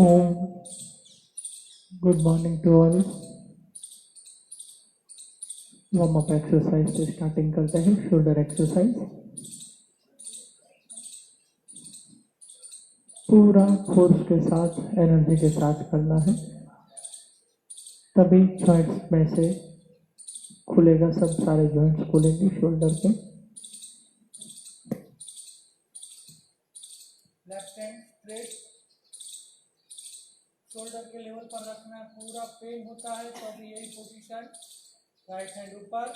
Om good morning to all. Warm up exercise से starting करते हैं। शोल्डर एक्सरसाइज पूरा फोर्स के साथ, एनर्जी के साथ करना है, तभी जॉइंट्स में से खुलेगा। सब सारे जॉइंट्स खुलेंगे शोल्डर के। लेफ्ट हैंड स्ट्रेट शोल्डर के लेवल पर रखना है। पूरा पेन होता है तो अभी यही पोजीशन। राइट हैंड ऊपर,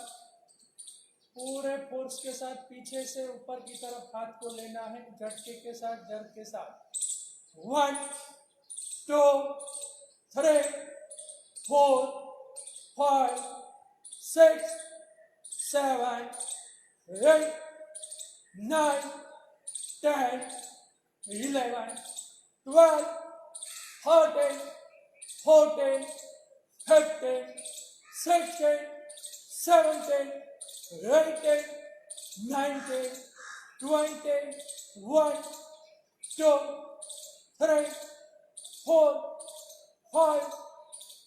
पूरे फोर्स के साथ पीछे से ऊपर की तरफ हाथ को लेना है, झटके के साथ, जर्क के साथ। 1 2 3 4 5 6 7 8 9 10 11 12 13 14 15 16 17 18 19 20 1 2 3 4 5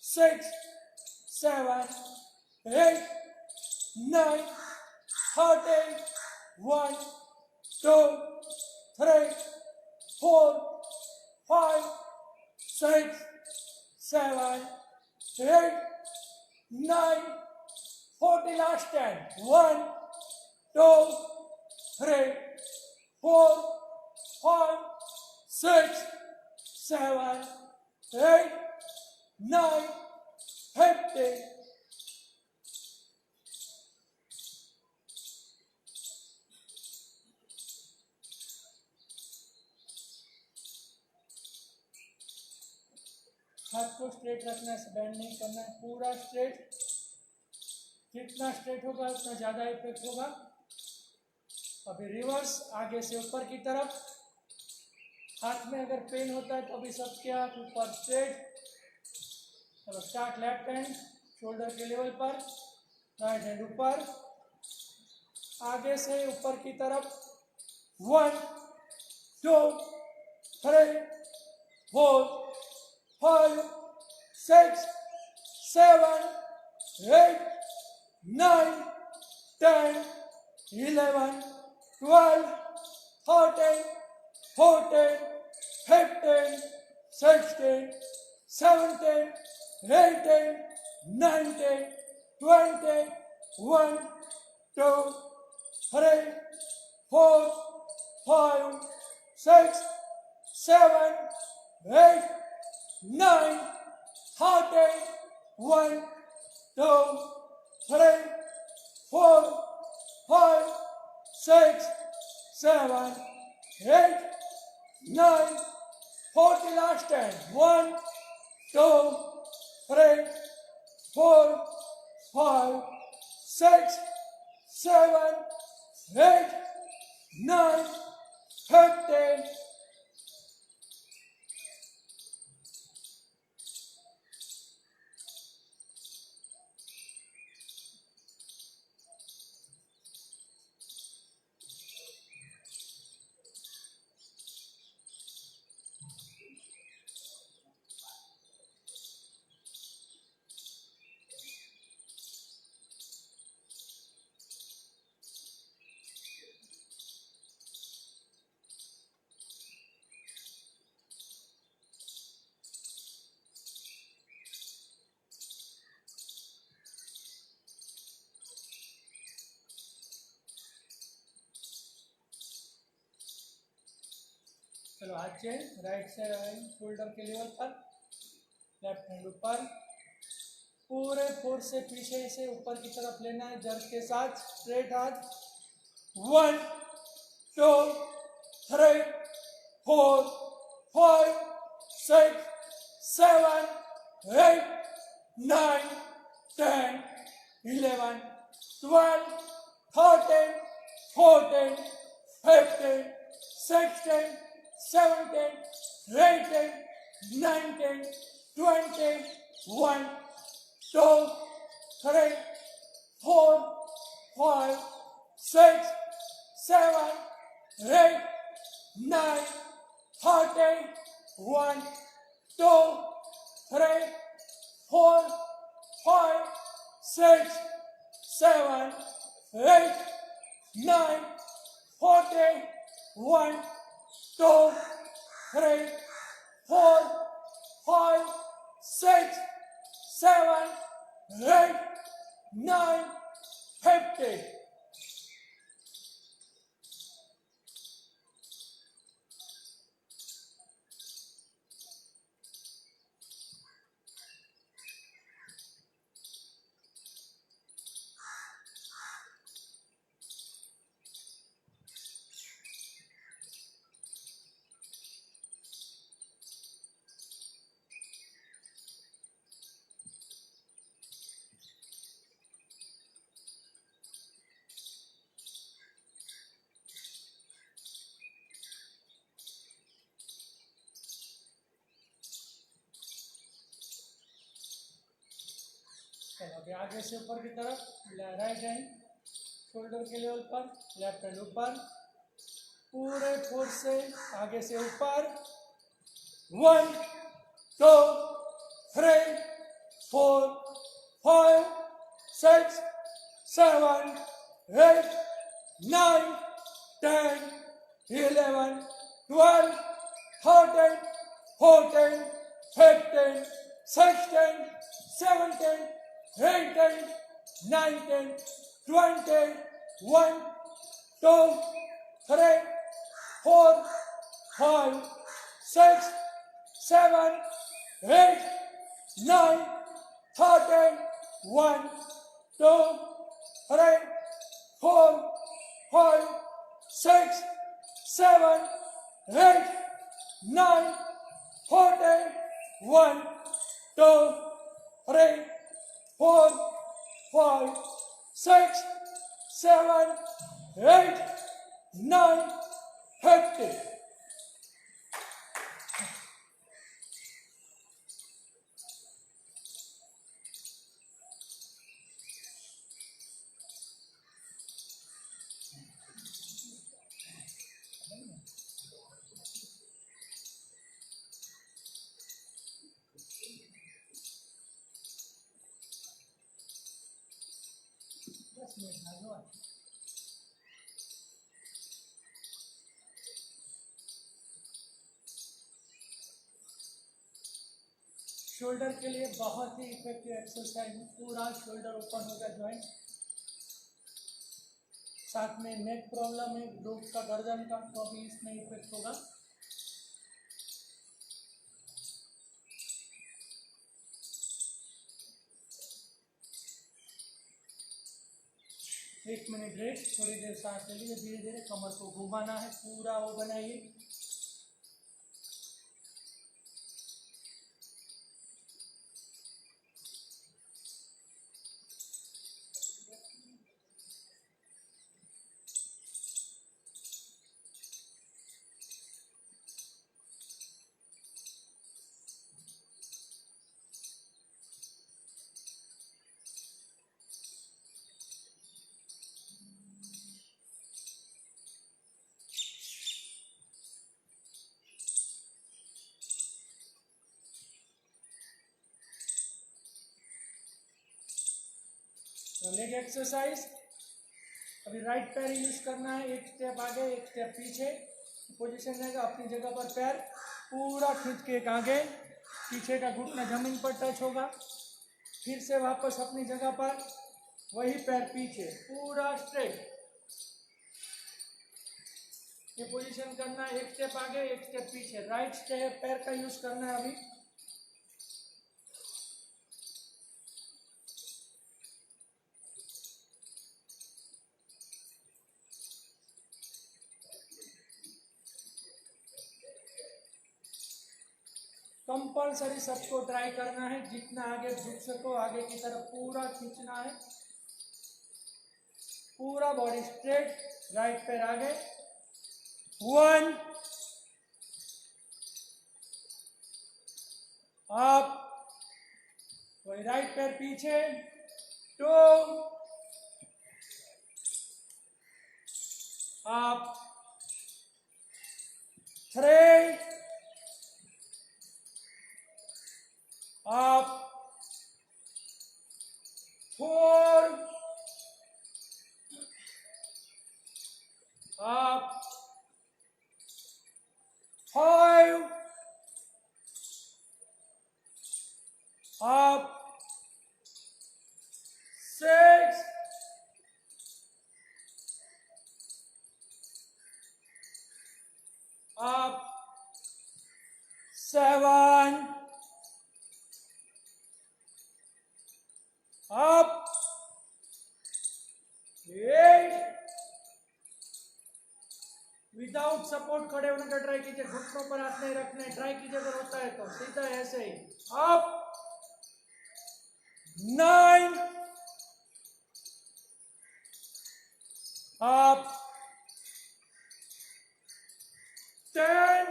6 7 8 9 13 1 2 3 4 5 6 7 8 9 40 last 10 1 2 3 4 5 6 7 8 9 50 हाथ को स्ट्रेट रखना है, बेंड नहीं करना है, पूरा स्ट्रेट। जितना स्ट्रेट होगा उतना ज़्यादा इफेक्ट होगा। अभी रिवर्स, आगे से ऊपर की तरफ। हाथ में अगर पेन होता है तो अभी सबके हाथ ऊपर स्ट्रेट। चलो स्टार्ट। लेफ्ट हैंड शोल्डर के लेवल पर, राइट हैंड ऊपर, आगे से ऊपर की तरफ। 1 2 3 4 5 6 7 8 9 10 11 12 13 14 15 16 17 18 19 20 1 2 3 4 5 6 7 8 9 13 1 2 3 4 5 6 7 8 9 40 last 10 1 2 3 4 5 6 7 8 9 15 चलो हाथ चेंज। राइट से शोल्डर के लेवल पर, लेफ्ट हैंड ऊपर, पूरे फोर्स से पीछे से ऊपर की तरफ लेना है, जर्क के साथ, स्ट्रेट हाथ। 1 2 3 4 5 6 7 8 9 10 11 12 13 14 15 16 17 18 19 20 1 2 3 4 5 6 7 8 9 13 1 two, three, four, five, six, seven, eight, nine, 40, 1, 2, 3, 4, 5, 6, 7, 8, 9, 50. चलो अभी आगे से ऊपर की तरफ, राइट हैंड शोल्डर के लेवल पर, लेफ्ट हैंड ऊपर, पूरे फोर्स से आगे से ऊपर, 1, 2, 3, 4, 5, 6, 7, 8, 9, 10, 11, 12, 13, 14, 15, 16, 17, 18, 19, 20, 1, 2, 3, 4, 5, 6, 7, 8, 9, 13, 1, 2, 3, 4, 5, 6, 7, 8, 9, 14, 1, 2, 3, 4, 5, 6, 7, 8, 9, 50. शोल्डर के लिए बहुत ही इफेक्टिव एक्सरसाइज है, पूरा शोल्डर ओपन होगा ज्वाइंट, साथ में नेक प्रॉब्लम है, ग्रोथ का गर्दन का, तो भी इसमें इफेक्ट होगा। एक मिनट रेस्ट, थोड़ी देर सांस ले लीजिए, धीरे धीरे कमर को घुमाना है, पूरा वो बनाइए। लेग एक्सरसाइज, अभी राइट पैर यूज करना है, एक स्टेप आगे एक स्टेप पीछे, पोजीशन रहेगा अपनी जगह पर, पैर पूरा खींच के एक आगे, पीछे का घुटना जमीन पर टच होगा, फिर से वापस अपनी जगह पर, वही पैर पीछे, पूरा स्ट्रेट, ये पोजीशन करना है, एक स्टेप आगे एक स्टेप पीछे, राइट स्टेप पैर का यूज करना है अभी। कंपल्सरी सबको ट्राई करना है, जितना आगे झुक सको आगे की तरफ पूरा खींचना है, पूरा बॉडी स्ट्रेट, राइट पैर आगे, 1, अप, वही राइट पैर पीछे, 2, अप, 3, विदाउट सपोर्ट खड़े होने का ट्राई कीजिए, घुटनों पर हाथ नहीं रखने, ट्राई कीजिए अगर होता है तो सीधा ऐसे ही up 9 up 10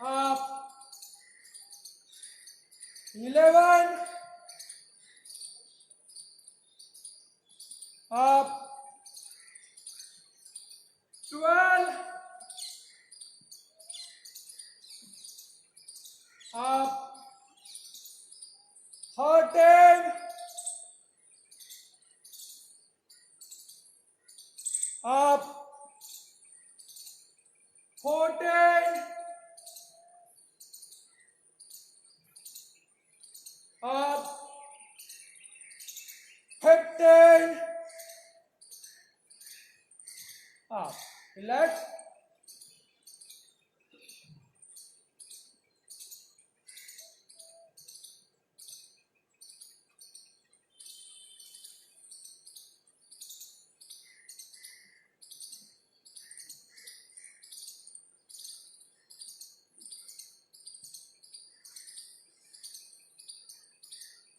up 11 up 12 up 13 up 14 up 15 up. Relax.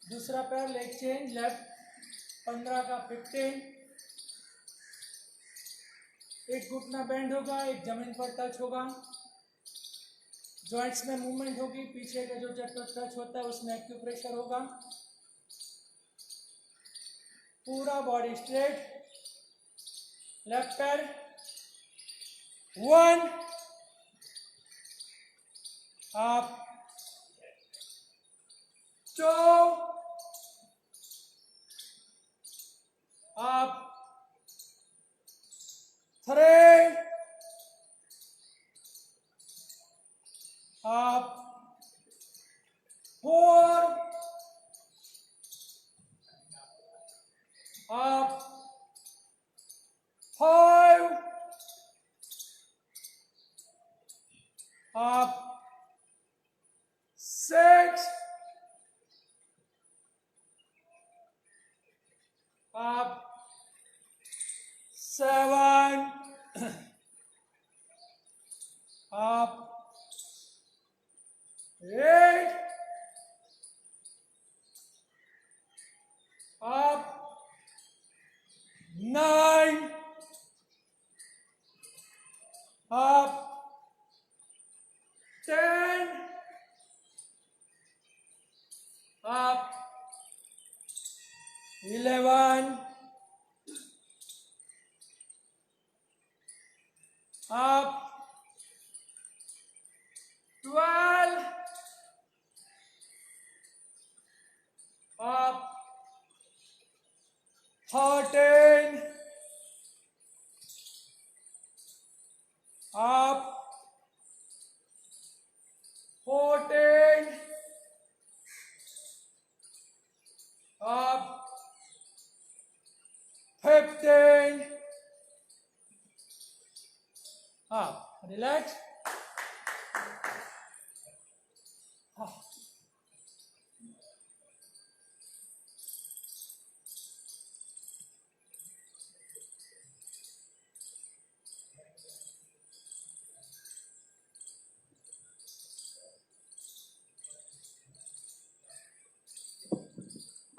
दूसरा पैर लेग चेंज, लेफ्ट 15 का 15, एक घुटना बेंड होगा, एक जमीन पर टच होगा, जॉइंट्स में मूवमेंट होगी, पीछे का जो टच होता है उसमें एक्यूप्रेशर होगा, पूरा बॉडी स्ट्रेट, लेफ्ट पैर 1 up 2 up 3 up 4 up 5 up 6 up 7 up 8 up 9 up 10 up 11 up 12 up 13 up 14 up 15 up. Relax.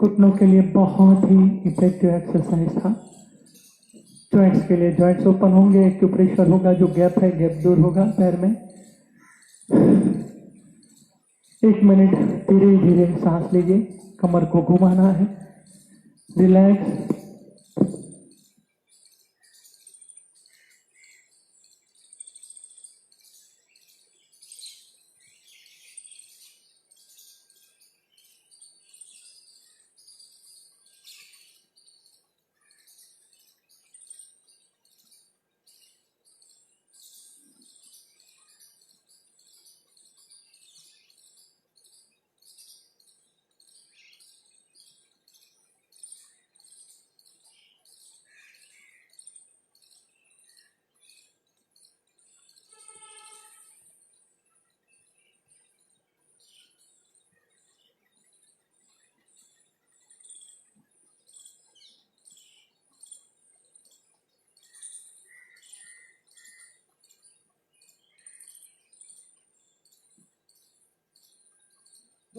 घुटनों के लिए बहुत ही इफेक्टिव एक्सरसाइज था। जॉइंट्स के लिए जॉइंट्स ओपन होंगे, एक्यूप्रेशर होगा, जो गैप है गैप दूर होगा पैर में। 1 मिनट धीरे धीरे सांस लीजिए, कमर को घुमाना है, रिलैक्स।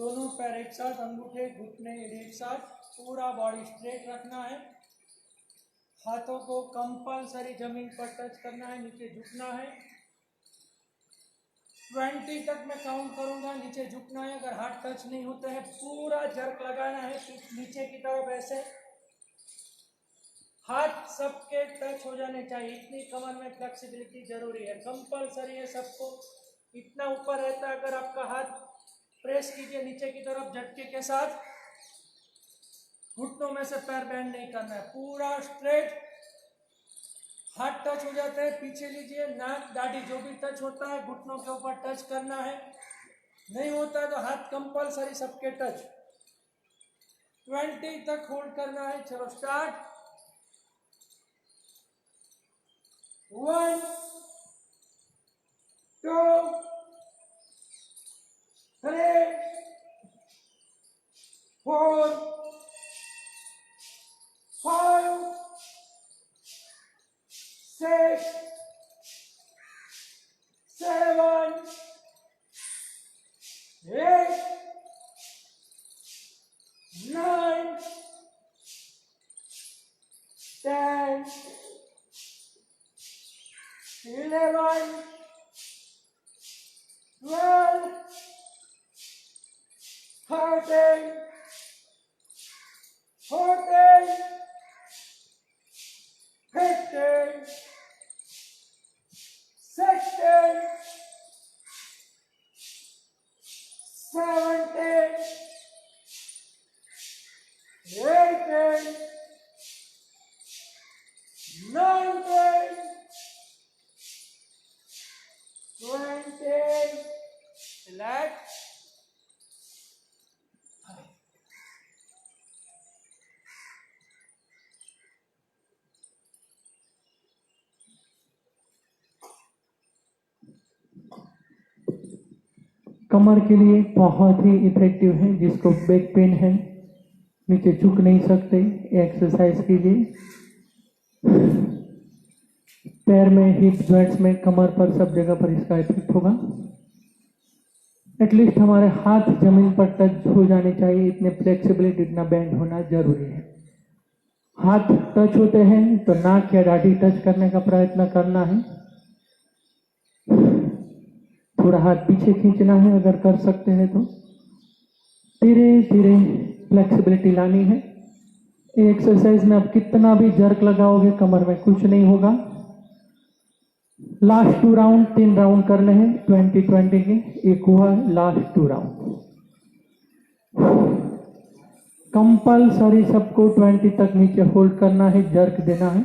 दोनों पैर एक साथ, अंगूठे घुटने एक साथ, पूरा बॉडी स्ट्रेट रखना है। हाथों को कंपल्सरी जमीन पर टच करना है, नीचे झुकना है। 20 तक मैं काउंट करूंगा, नीचे झुकना है। अगर हाथ टच नहीं होते हैं पूरा जर्क लगाना है नीचे की तरफ, ऐसे हाथ सबके टच हो जाने चाहिए। इतनी कमर में फ्लेक्सिबिलिटी जरूरी है, कंपल्सरी है सबको। इतना ऊपर रहता है, अगर आपका हाथ प्रेस कीजिए नीचे की तरफ झटके के साथ, घुटनों में से पैर बैंड नहीं करना है, पूरा स्ट्रेट। हाथ टच हो जाते हैं पीछे लीजिए, नाक दाढ़ी जो भी टच होता है घुटनों के ऊपर टच करना है, नहीं होता तो हाथ कंपल्सरी सबके टच। 20 तक होल्ड करना है। चलो स्टार्ट। 1 2 3 4 5 6 7 8 9 10 11 12 13 14 15 16 17 18 19 20. Relax. कमर के लिए बहुत ही इफेक्टिव है। जिसको बैक पेन है, नीचे झुक नहीं सकते, एक्सरसाइज कीजिए। पैर में, हिप जॉइंट्स में, कमर पर, सब जगह पर इसका इफेक्ट होगा। एटलीस्ट हमारे हाथ जमीन पर टच हो जाने चाहिए, इतने फ्लेक्सिबिलिटी, इतना बैंड होना जरूरी है। हाथ टच होते हैं तो नाक या दाढ़ी टच करने का प्रयत्न करना है। थोड़ा हाथ पीछे खींचना है अगर कर सकते हैं तो। धीरे धीरे फ्लेक्सिबिलिटी लानी है। एक्सरसाइज में आप कितना भी जर्क लगाओगे कमर में कुछ नहीं होगा। लास्ट 2 राउंड, 3 राउंड करने हैं 20-20 के। एक हुआ लास्ट 2 राउंड। कंपल्सरी सबको 20 तक नीचे होल्ड करना है, जर्क देना है।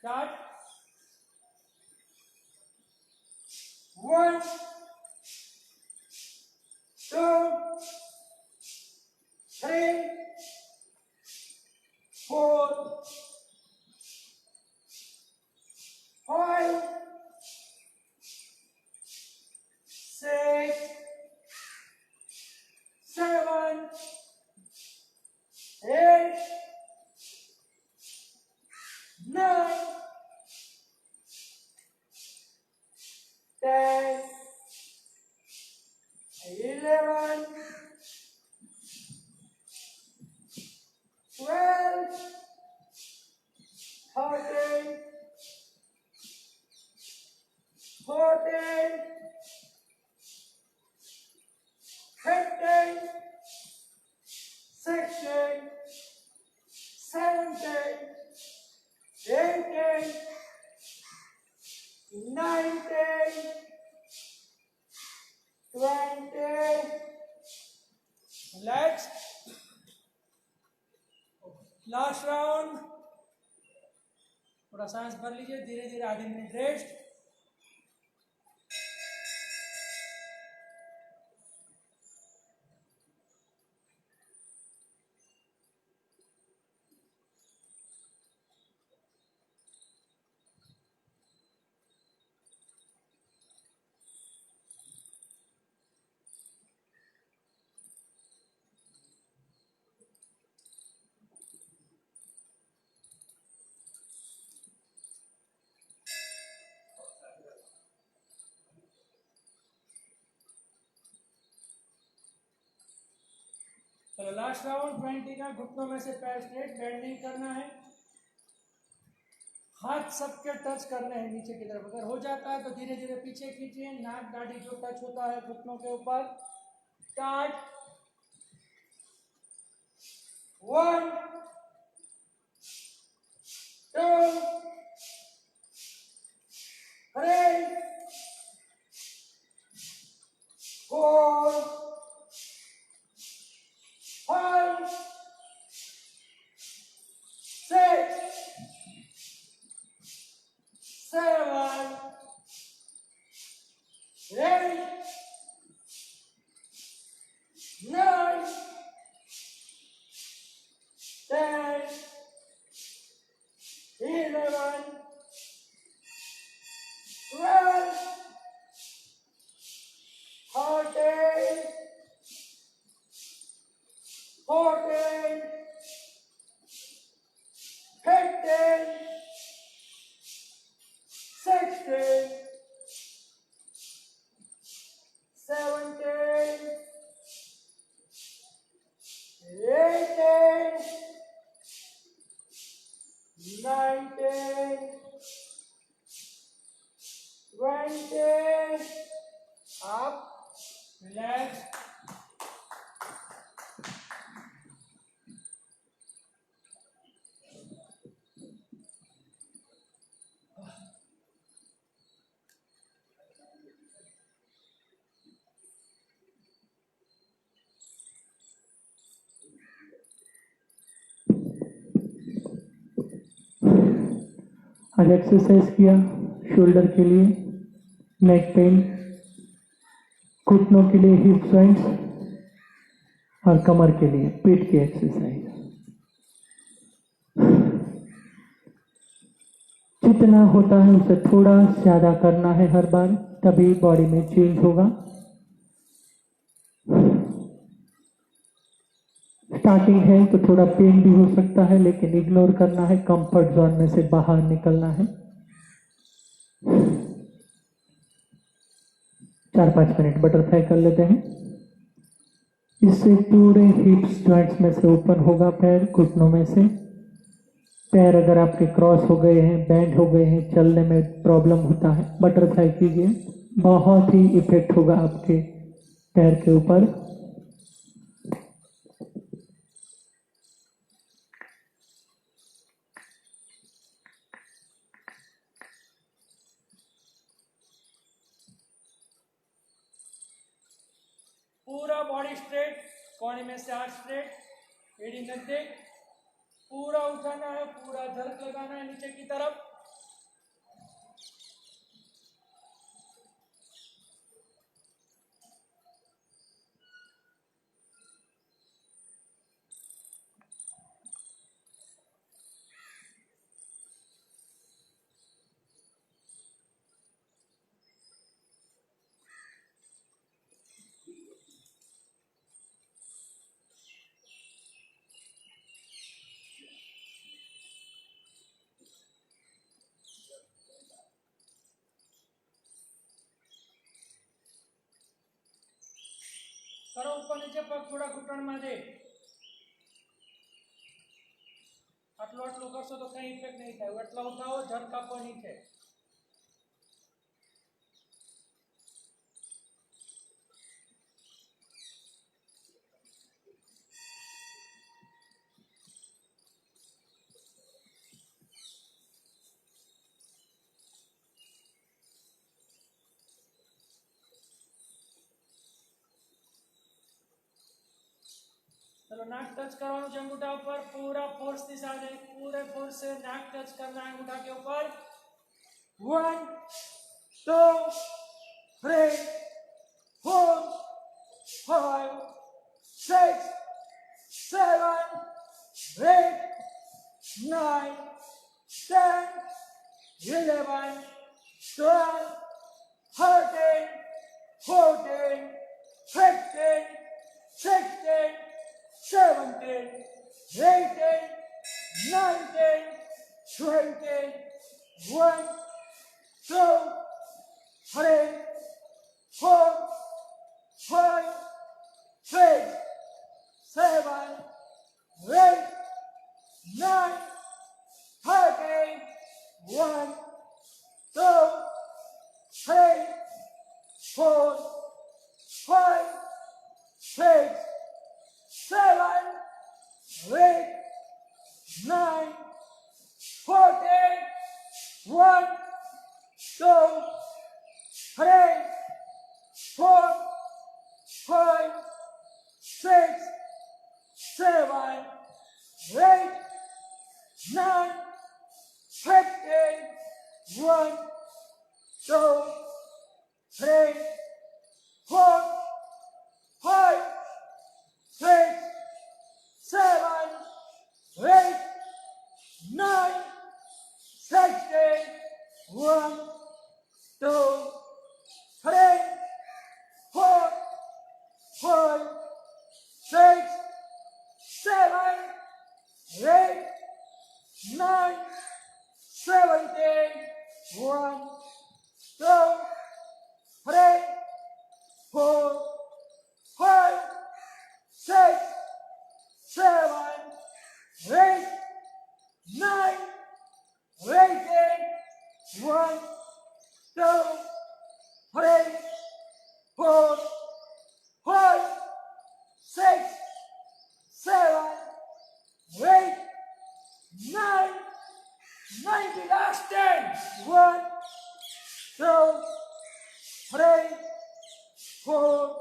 Start. 1 2 3 4 5 6 7 8 9 10 11 12 13 14 15 16 17 18 19 20. Relax. Last round. थोड़ा सांस भर लीजिए, धीरे धीरे आधे मिनट रेस्ट। चलो लास्ट राउंड 20 का। घुटनों में से पैर स्ट्रेट, बेंड नहीं करना है, हाथ सबके टच करने हैं नीचे की तरफ। अगर हो जाता है तो धीरे धीरे पीछे खींचिए, नाक दाढ़ी जो टच होता है घुटनों के ऊपर। स्टार्ट। 1 2 3 4 5 6 7 8 9 10 11 12 13 14 15 16 17 18 19 20 up, relax. आज एक्सरसाइज किया शोल्डर के लिए, नेक पेन, घुटनों के लिए हिप जॉइंट्स और कमर के लिए पीठ की एक्सरसाइज। जितना होता है उसे थोड़ा ज्यादा करना है हर बार, तभी बॉडी में चेंज होगा। स्टार्टिंग है तो थोड़ा पेन भी हो सकता है, लेकिन इग्नोर करना है, कंफर्ट जोन में से बाहर निकलना है। 4-5 मिनट बटरफ्लाई कर लेते हैं। इससे पूरे हिप्स जॉइंट्स में से ओपन होगा पैर, घुटनों में से। पैर अगर आपके क्रॉस हो गए हैं, बैंड हो गए हैं, चलने में प्रॉब्लम होता है, बटरफ्लाई कीजिए, बहुत ही इफेक्ट होगा आपके पैर के ऊपर। पूरा बॉडी स्ट्रेट, कोने में से हाथ स्ट्रेट, एड़ी नजदीक, पूरा उठाना है, पूरा झलक लगाना है नीचे की तरफ। करो ऊपर नीचे, पग थोड़ा घुटण में दे। આટલું આટલું કરશો તો કઈ ઇફેક્ટ નહીં થાય। એટલા ઉઠાવો, જડ કાપો નીચે। चलो नाक टच करवाना है अंगूठा ऊपर, पूरा फोर्स के साथ, पूरे फोर्स से नाक टच करना है अंगूठा के ऊपर। 1 2 3 4 5 6 7 8 9 10 11 12 13 14 15 16 17 18 19 20 1 2 3 4 5 6 7, 8, 9, 30, 1, 2, 3, 4, 5, 6, 7, 8, 9, 40, 1, 2, 3, 4, 5, 6, 7, 8, 9, 50, 1, 2, 3, 4, 5, 6, 7, 8, 9, 60, 1, 2, 3, 4, 5, 6, 7, 8, 9, 70, 1, 2, 3, 4, 5, 6, 7, 8, 9, 80, 1, 2, 3, 4, 5, 6, 7, 8, 9, 90, last 10, 1, 2, 3, 4,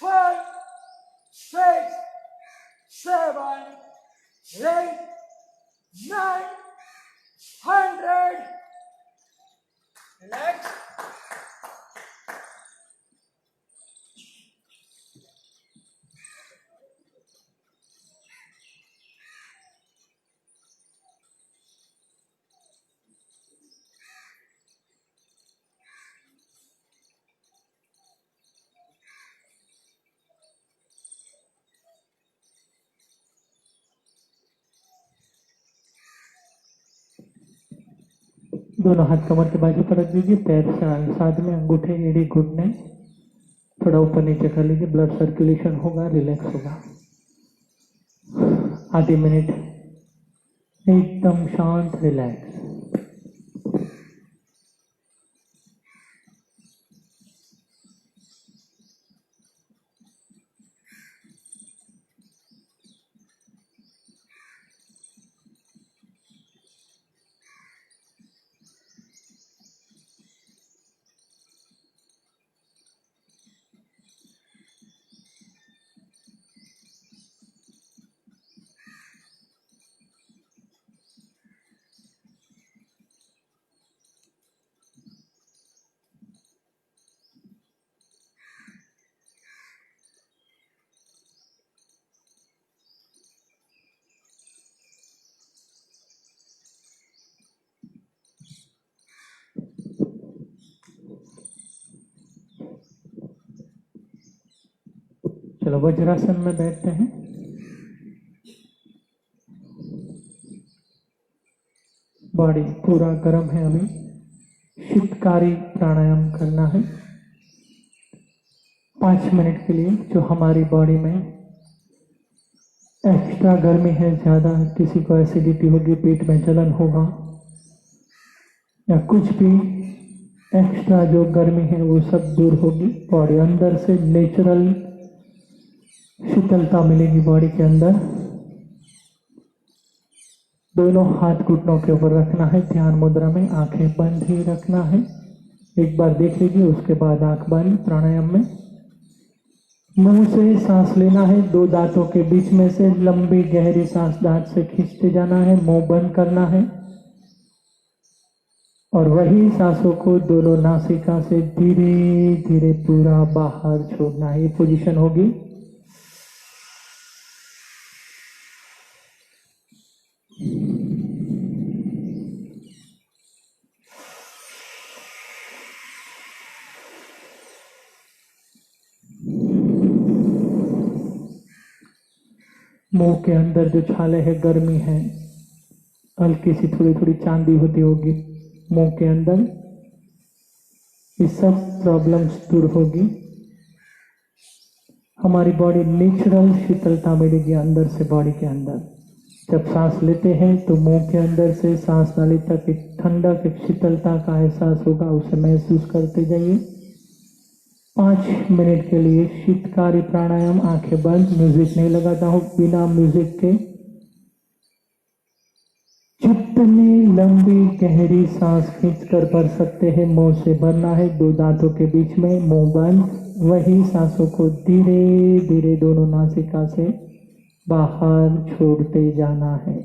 5, 6, 7, 8, 9, 100. Relax. दोनों हाथ कमर के बाजू पर रख दीजिए, पैर साथ में, अंगूठे एड़ी घुटने थोड़ा ऊपर नीचे कर लीजिए, ब्लड सर्कुलेशन होगा, रिलैक्स होगा। आधे मिनट एकदम शांत, रिलैक्स। चलो वज्रासन में बैठते हैं। बॉडी पूरा गर्म है, अभी शीतकारी प्राणायाम करना है 5 मिनट के लिए। जो हमारी बॉडी में एक्स्ट्रा गर्मी है, ज्यादा किसी को एसिडिटी होगी, पेट में जलन होगा या कुछ भी एक्स्ट्रा जो गर्मी है वो सब दूर होगी। बॉडी अंदर से नेचुरल शीतलता मिलेगी बॉडी के अंदर। दोनों हाथ घुटनों के ऊपर रखना है, ध्यान मुद्रा में, आंखें बंद ही रखना है। एक बार देख लीजिए, उसके बाद आंख बंद। प्राणायाम में मुंह से सांस लेना है, 2 दांतों के बीच में से लंबी गहरी सांस दांत से खींचते जाना है, मुंह बंद करना है और वही सांसों को दोनों नासिका से धीरे धीरे पूरा बाहर छोड़ना है। ये पोजीशन होगी। मुंह के अंदर जो छाले है, गर्मी है, हल्की सी थोड़ी थोड़ी चांदी होती होगी मुंह के अंदर, ये सब प्रॉब्लम्स दूर होगी। हमारी बॉडी नेचुरल शीतलता मिलेगी अंदर से बॉडी के अंदर। जब सांस लेते हैं तो मुंह के अंदर से सांस नाली तक एक ठंडक, एक शीतलता का एहसास होगा, उसे महसूस करते जाइए। 5 मिनट के लिए शीतकारी प्राणायाम, आंखें बंद, म्यूजिक नहीं लगाता हूँ, बिना म्यूजिक के जितनी लंबी गहरी सांस खींचकर भर सकते हैं, मुंह से भरना है, 2 दांतों के बीच में, मुंह बंद। वही सांसों को धीरे धीरे दोनों नासिका से बाहर छोड़ते जाना है।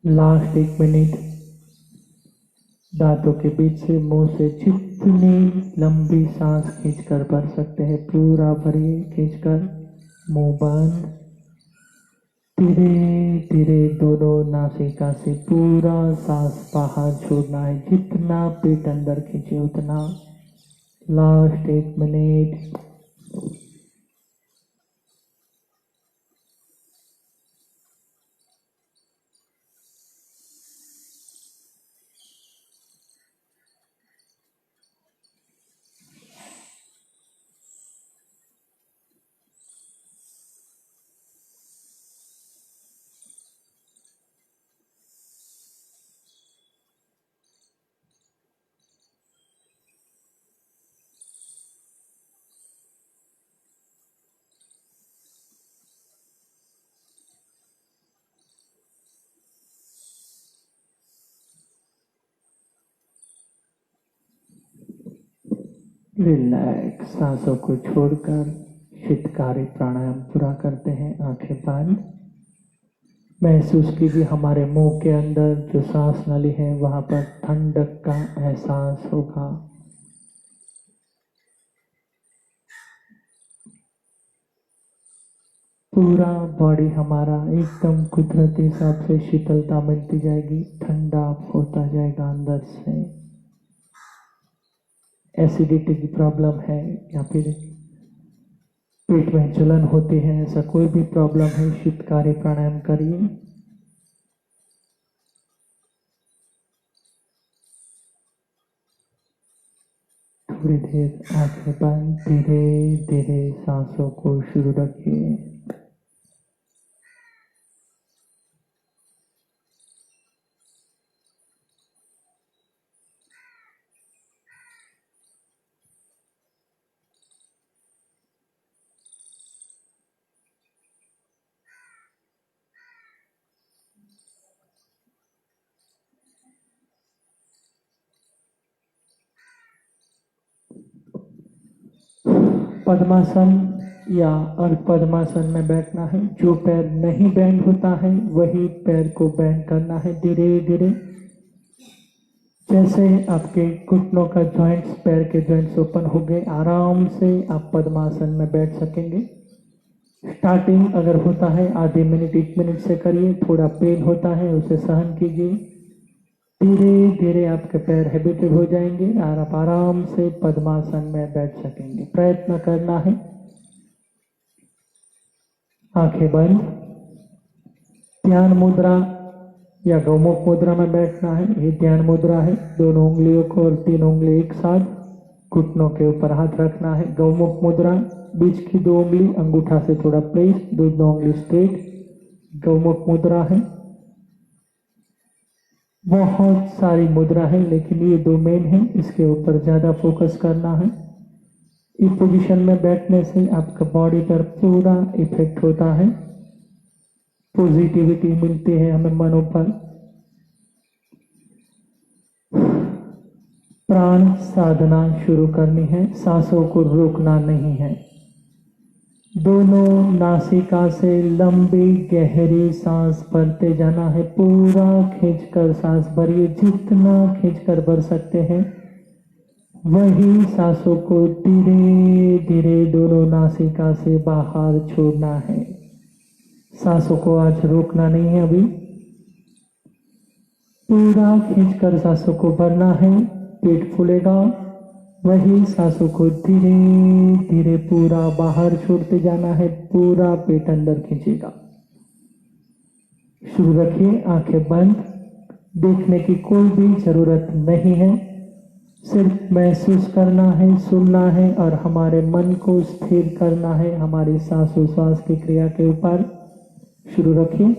लास्ट 1 मिनट दांतों के बीच से मुंह से जितनी लंबी सांस खींचकर भर सकते हैं पूरा भरिए, खींचकर मुंह बंद। धीरे धीरे दोनों नासिका से पूरा सांस बाहर छोड़ना है, जितना पेट अंदर खींचे उतना। Last 1 minute. रिलैक्स, सांसों को छोड़कर शीतकारी प्राणायाम पूरा करते हैं। आंखें बंद। महसूस कीजिए हमारे मुंह के अंदर जो सांस नली है वहां पर ठंडक का एहसास होगा। पूरा बॉडी हमारा एकदम कुदरती हिसाब से शीतलता मिलती जाएगी, ठंडा होता जाएगा अंदर से। एसिडिटी की प्रॉब्लम है या फिर पेट में जलन होती है, ऐसा कोई भी प्रॉब्लम है, शीतकारी प्राणायाम करिए। थोड़ी देर आंखें बंद, धीरे धीरे सांसों को शुरू रखिए। पद्मासन या अर्ध पद्मासन में बैठना है। जो पैर नहीं बैंड होता है वही पैर को बैंड करना है धीरे धीरे। जैसे आपके घुटनों का जॉइंट्स, पैर के जॉइंट्स ओपन हो गए, आराम से आप पद्मासन में बैठ सकेंगे। स्टार्टिंग अगर होता है आधे मिनट 1 मिनट से करिए, थोड़ा पेन होता है उसे सहन कीजिए। धीरे धीरे आपके पैर हैबिटेड हो जाएंगे और आप आराम से पद्मासन में बैठ सकेंगे। प्रयत्न करना है। आंखें बंद। ध्यान मुद्रा या गौमुख मुद्रा में बैठना है। ये ध्यान मुद्रा है। दोनों उंगलियों को और 3 उंगली एक साथ घुटनों के ऊपर हाथ रखना है। गौमुख मुद्रा, बीच की 2 उंगली अंगूठा से थोड़ा प्रेस, दोनों उंगली स्ट्रेट। गौमुख मुद्रा है। बहुत सारी मुद्रा है लेकिन ये 2 मेन है, इसके ऊपर ज्यादा फोकस करना है। इस पोजीशन में बैठने से आपका बॉडी पर पूरा इफेक्ट होता है, पॉजिटिविटी मिलती है हमें मनों पर। प्राण साधना शुरू करनी है, सांसों को रोकना नहीं है। दोनों नासिका से लंबी गहरी सांस भरते जाना है। पूरा खींचकर सांस भरिए, जितना खींचकर भर सकते हैं वही सांसों को धीरे धीरे दोनों नासिका से बाहर छोड़ना है। सांसों को आज रोकना नहीं है। अभी पूरा खींचकर सांसों को भरना है। पेट फूलेगा, वही सांसों को धीरे धीरे पूरा बाहर छोड़ते जाना है। पूरा पेट अंदर खींचेगा। शुरू रखिए। आंखें बंद। देखने की कोई भी जरूरत नहीं है, सिर्फ महसूस करना है, सुनना है और हमारे मन को स्थिर करना है हमारी सांसों की क्रिया के ऊपर। शुरू रखिए।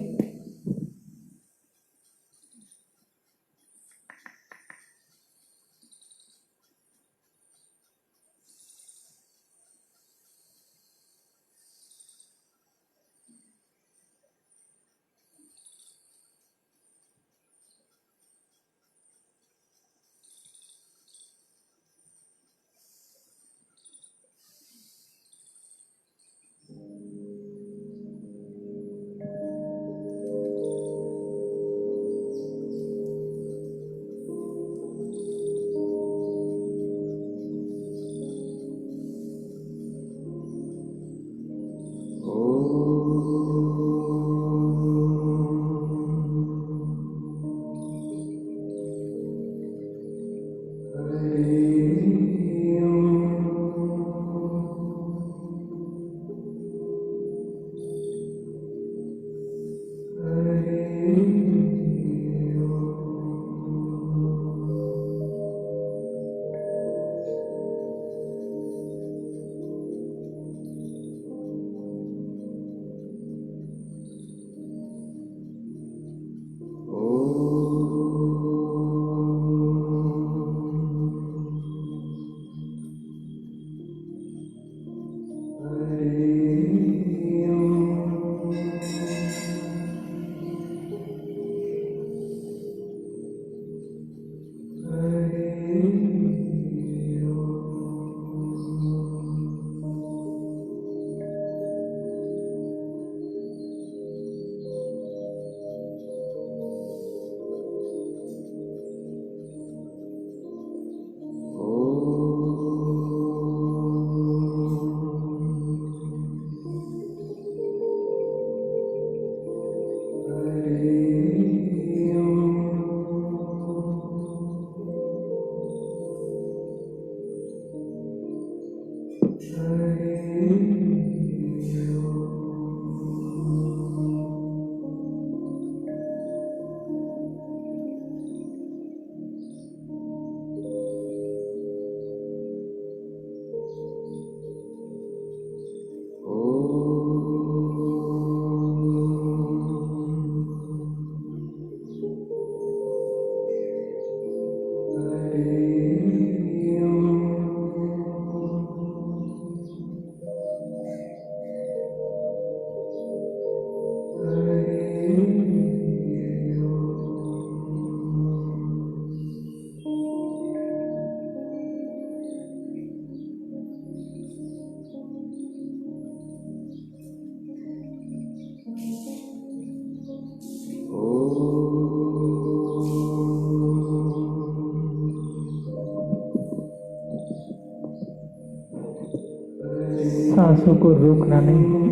सांसों को रोकना नहीं है,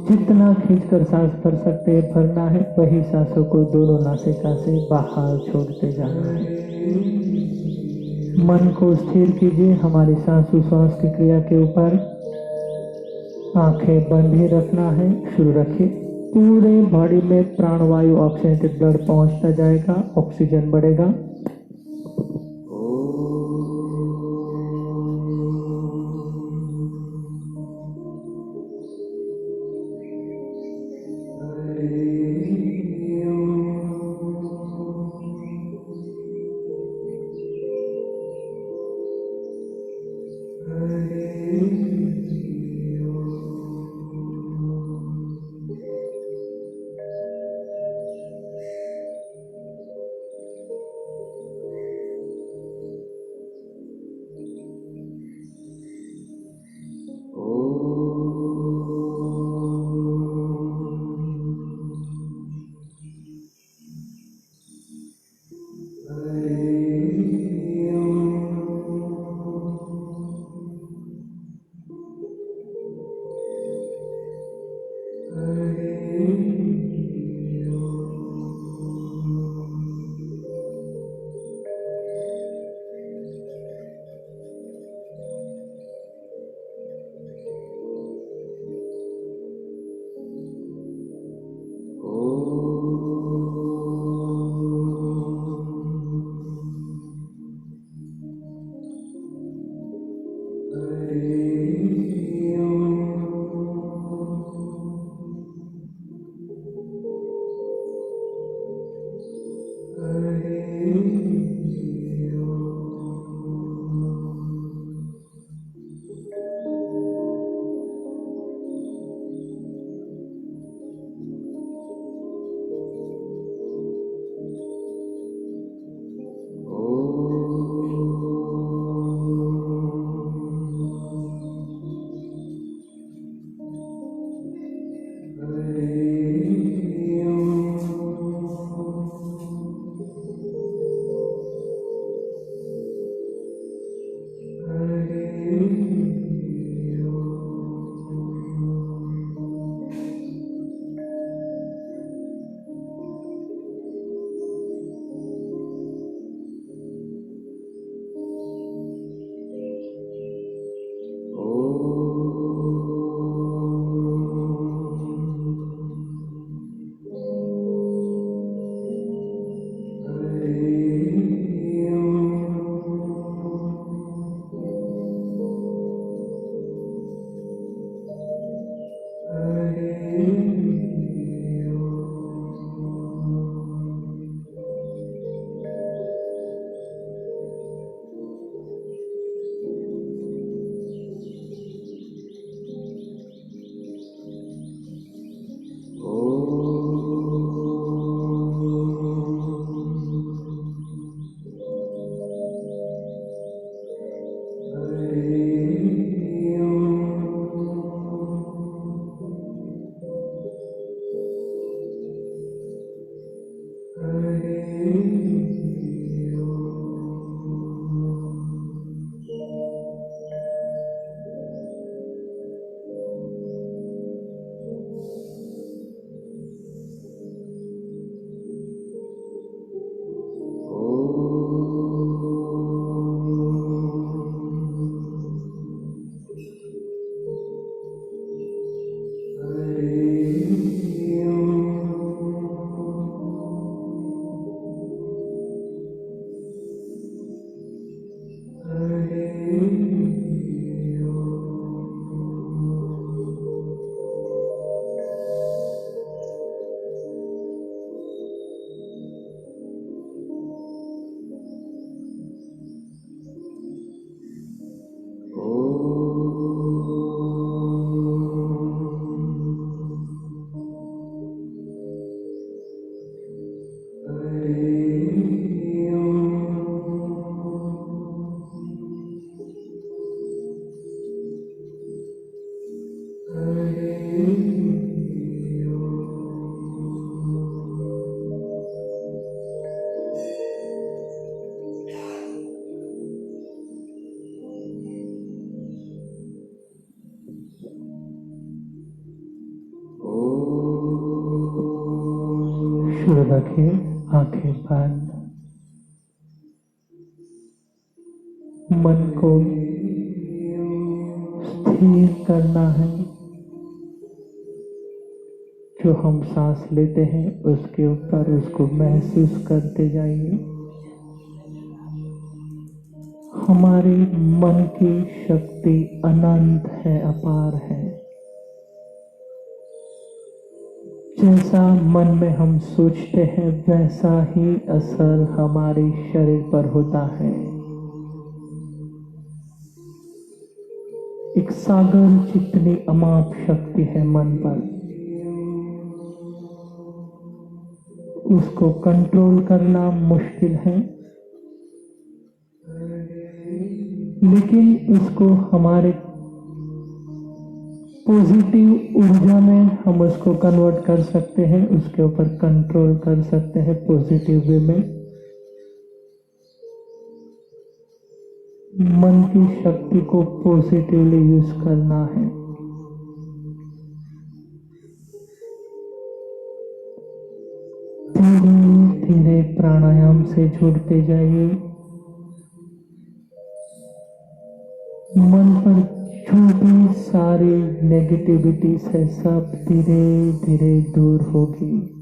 जितना खींचकर सांस भर सकते हैं भरना है, वही सांसों को दोनों नासिका से बाहर छोड़ते जाना है। मन को स्थिर कीजिए हमारी सांसोश्वास की क्रिया के ऊपर। आंखें बंद ही रखना है। शुरू रखिए। पूरे बॉडी में प्राणवायु ऑक्सीजनेटेड ब्लड पहुंचता जाएगा, ऑक्सीजन बढ़ेगा। शुरू रखिए, आंखें बंद। मन को स्थिर करना है। जो हम सांस लेते हैं उसके ऊपर उसको महसूस करते जाइए। हमारे मन की शक्ति अनंत है, अपार है। जैसा मन में हम सोचते हैं वैसा ही असर हमारे शरीर पर होता है। एक सागर जितनी अमाप शक्ति है मन पर, उसको कंट्रोल करना मुश्किल है, लेकिन उसको हमारे पॉजिटिव ऊर्जा में हम उसको कन्वर्ट कर सकते हैं, उसके ऊपर कंट्रोल कर सकते हैं पॉजिटिव वे में। मन की शक्ति को पॉजिटिवली यूज करना है। धीरे धीरे प्राणायाम से जुड़ते जाइए। मन पर जो भी सारी नेगेटिविटीज है सब धीरे धीरे दूर होगी।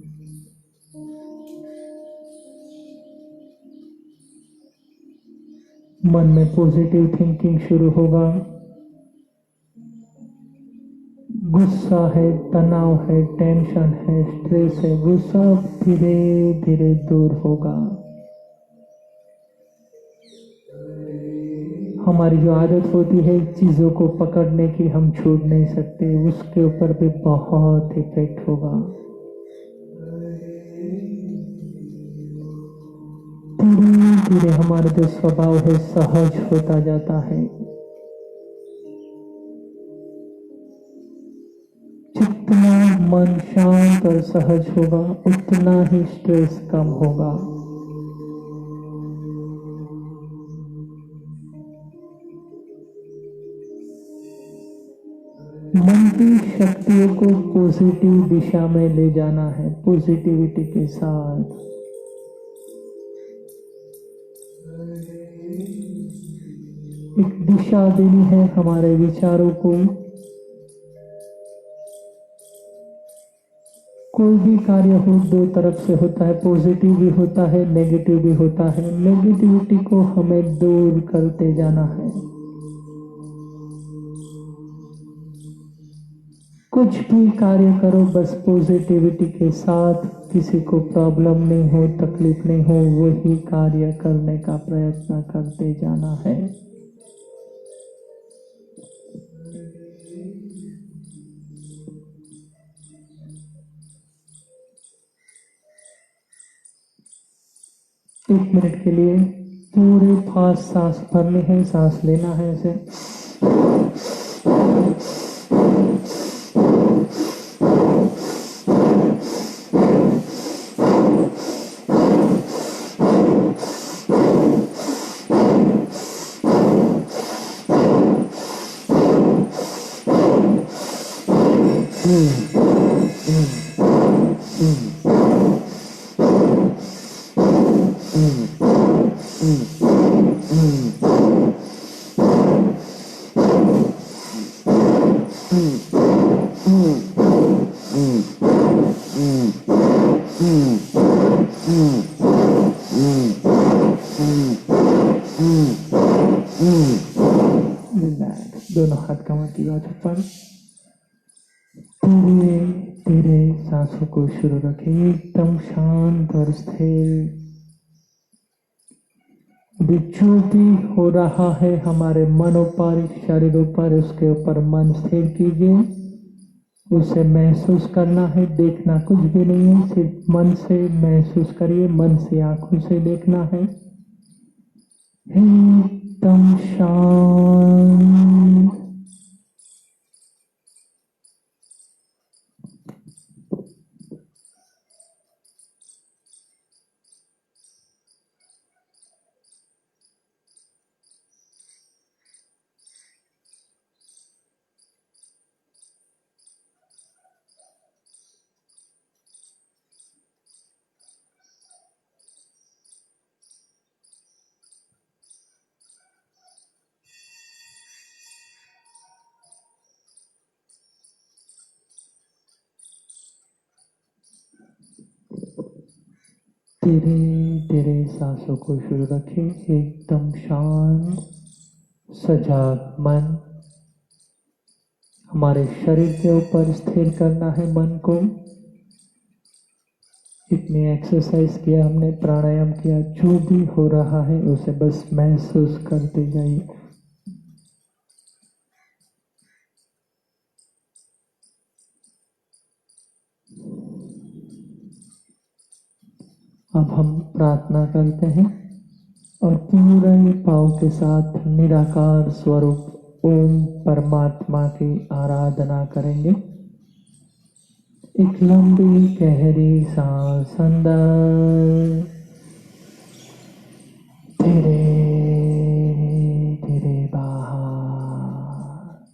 मन में पॉजिटिव थिंकिंग शुरू होगा। गुस्सा है, तनाव है, टेंशन है, स्ट्रेस है, वो सब धीरे धीरे दूर होगा। हमारी जो आदत होती है चीजों को पकड़ने की, हम छोड़ नहीं सकते, उसके ऊपर भी बहुत इफेक्ट होगा। धीरे धीरे हमारा जो स्वभाव है सहज होता जाता है। जितना मन शांत और सहज होगा उतना ही स्ट्रेस कम होगा। मन की शक्तियों को पॉजिटिव दिशा में ले जाना है, पॉजिटिविटी के साथ। एक दिशा देनी है हमारे विचारों को। कोई भी कार्य हो दो तरफ से होता है, पॉजिटिव भी होता है, नेगेटिव भी होता है। नेगेटिविटी को हमें दूर करते जाना है। कुछ भी कार्य करो बस पॉजिटिविटी के साथ, किसी को प्रॉब्लम नहीं हो, तकलीफ नहीं हो, वही कार्य करने का प्रयत्न करते जाना है। एक मिनट के लिए पूरे फास्ट सांस भरनी है, सांस लेना है ऐसे। रिलैक्स, दोनों हाथ कमर की बाजू पर। धीरे धीरे सांसों को शुरू रखें, एकदम शांत और स्थिर। जो भी हो रहा है हमारे मनों पर, शरीरों पर, उसके ऊपर मन स्थिर कीजिए। उसे महसूस करना है, देखना कुछ भी नहीं है, सिर्फ मन से महसूस करिए, मन से आंखों से देखना है। एकदम शांत। धीरे धीरे सांसों को शुरू रखें, एकदम शांत सजाग मन। हमारे शरीर के ऊपर स्थिर करना है मन को। इतनी एक्सरसाइज किया हमने, प्राणायाम किया, जो भी हो रहा है उसे बस महसूस करते जाइए। अब हम प्रार्थना करते हैं और पूरे भाव के साथ निराकार स्वरूप ओम परमात्मा की आराधना करेंगे। एक लंबी गहरी सांस अंदर, धीरे धीरे बाहर।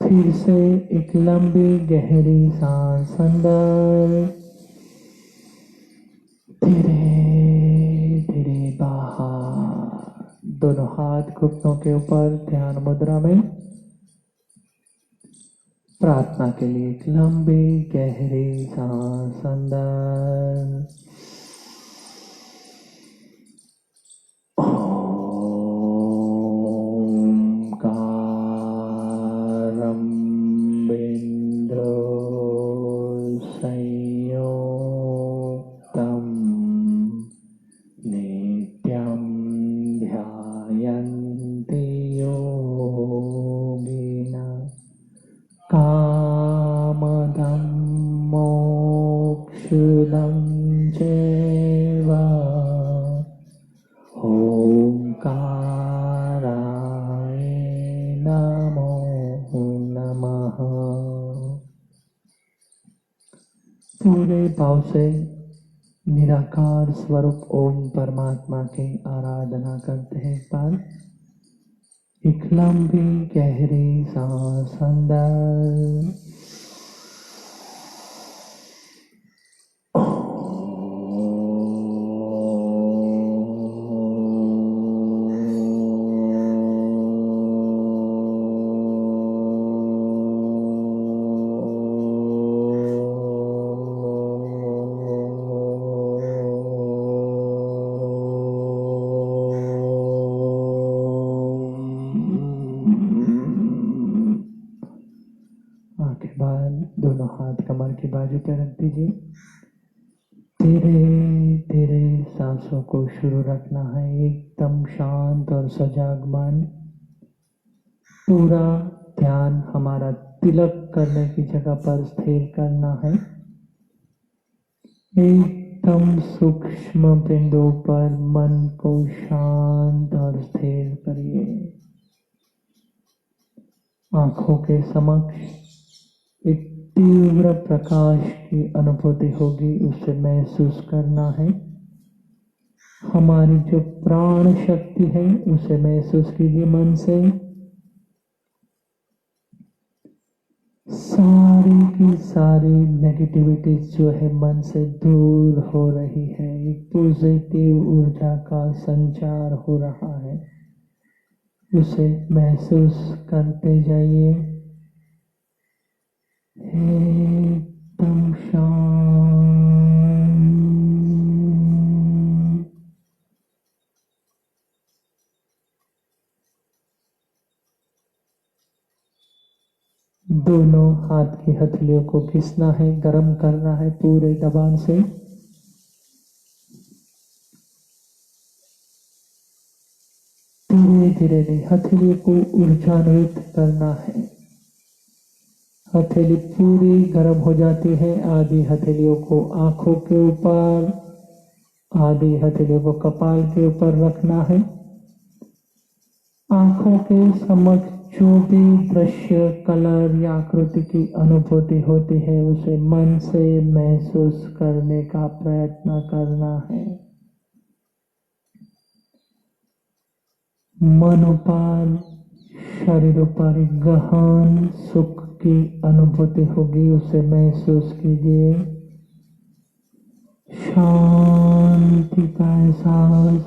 फिर से एक लंबी गहरी सांस अंदर, धीरे धीरे बाहर। दोनों हाथ घुटनों के ऊपर ध्यान मुद्रा में। प्रार्थना के लिए एक लंबी गहरी सांस अंदर, ओंकारं बिंदु संयुक्तं नित्यं ध्यायन्ति योगिनः कामदं मोक्षदं चैव ओंकाराय नमो नमः। पूरे भाव से निराकार स्वरूप ओम परमात्मा की आराधना करते हैं। एक बार एक लंबी गहरी सांस अंदर, दोनों हाथ कमर की बाजू पर रख दीजिए। धीरे धीरे सांसों को शुरू रखना है, एकदम शांत और सजाग मन। पूरा ध्यान हमारा तिलक करने की जगह पर स्थिर करना है। एकदम सूक्ष्म बिंदु पर मन को शांत और स्थिर करिए। आंखों के समक्ष एक तीव्र प्रकाश की अनुभूति होगी, उसे महसूस करना है। हमारी जो प्राण शक्ति है उसे महसूस कीजिए मन से। सारी की सारी नेगेटिविटी जो है मन से दूर हो रही है, एक पॉजिटिव ऊर्जा का संचार हो रहा है, उसे महसूस करते जाइए। एकदम शांत। दोनों हाथ की हथेलियों को घिसना है, गर्म करना है पूरे दबाव से। धीरे धीरे हथेली को ऊर्जान्वित करना है। हथेली पूरी गर्म हो जाती है। आधी हथेलियों को आंखों के ऊपर, आधी हथेलियों को कपाल के ऊपर रखना है। आंखों के समक्ष जो भी दृश्य, कलर या आकृति की अनुभूति होती है उसे मन से महसूस करने का प्रयत्न करना है। मन पर, शरीर पर गहन सुख की अनुभूति होगी, उसे महसूस कीजिए। शांति का एहसास,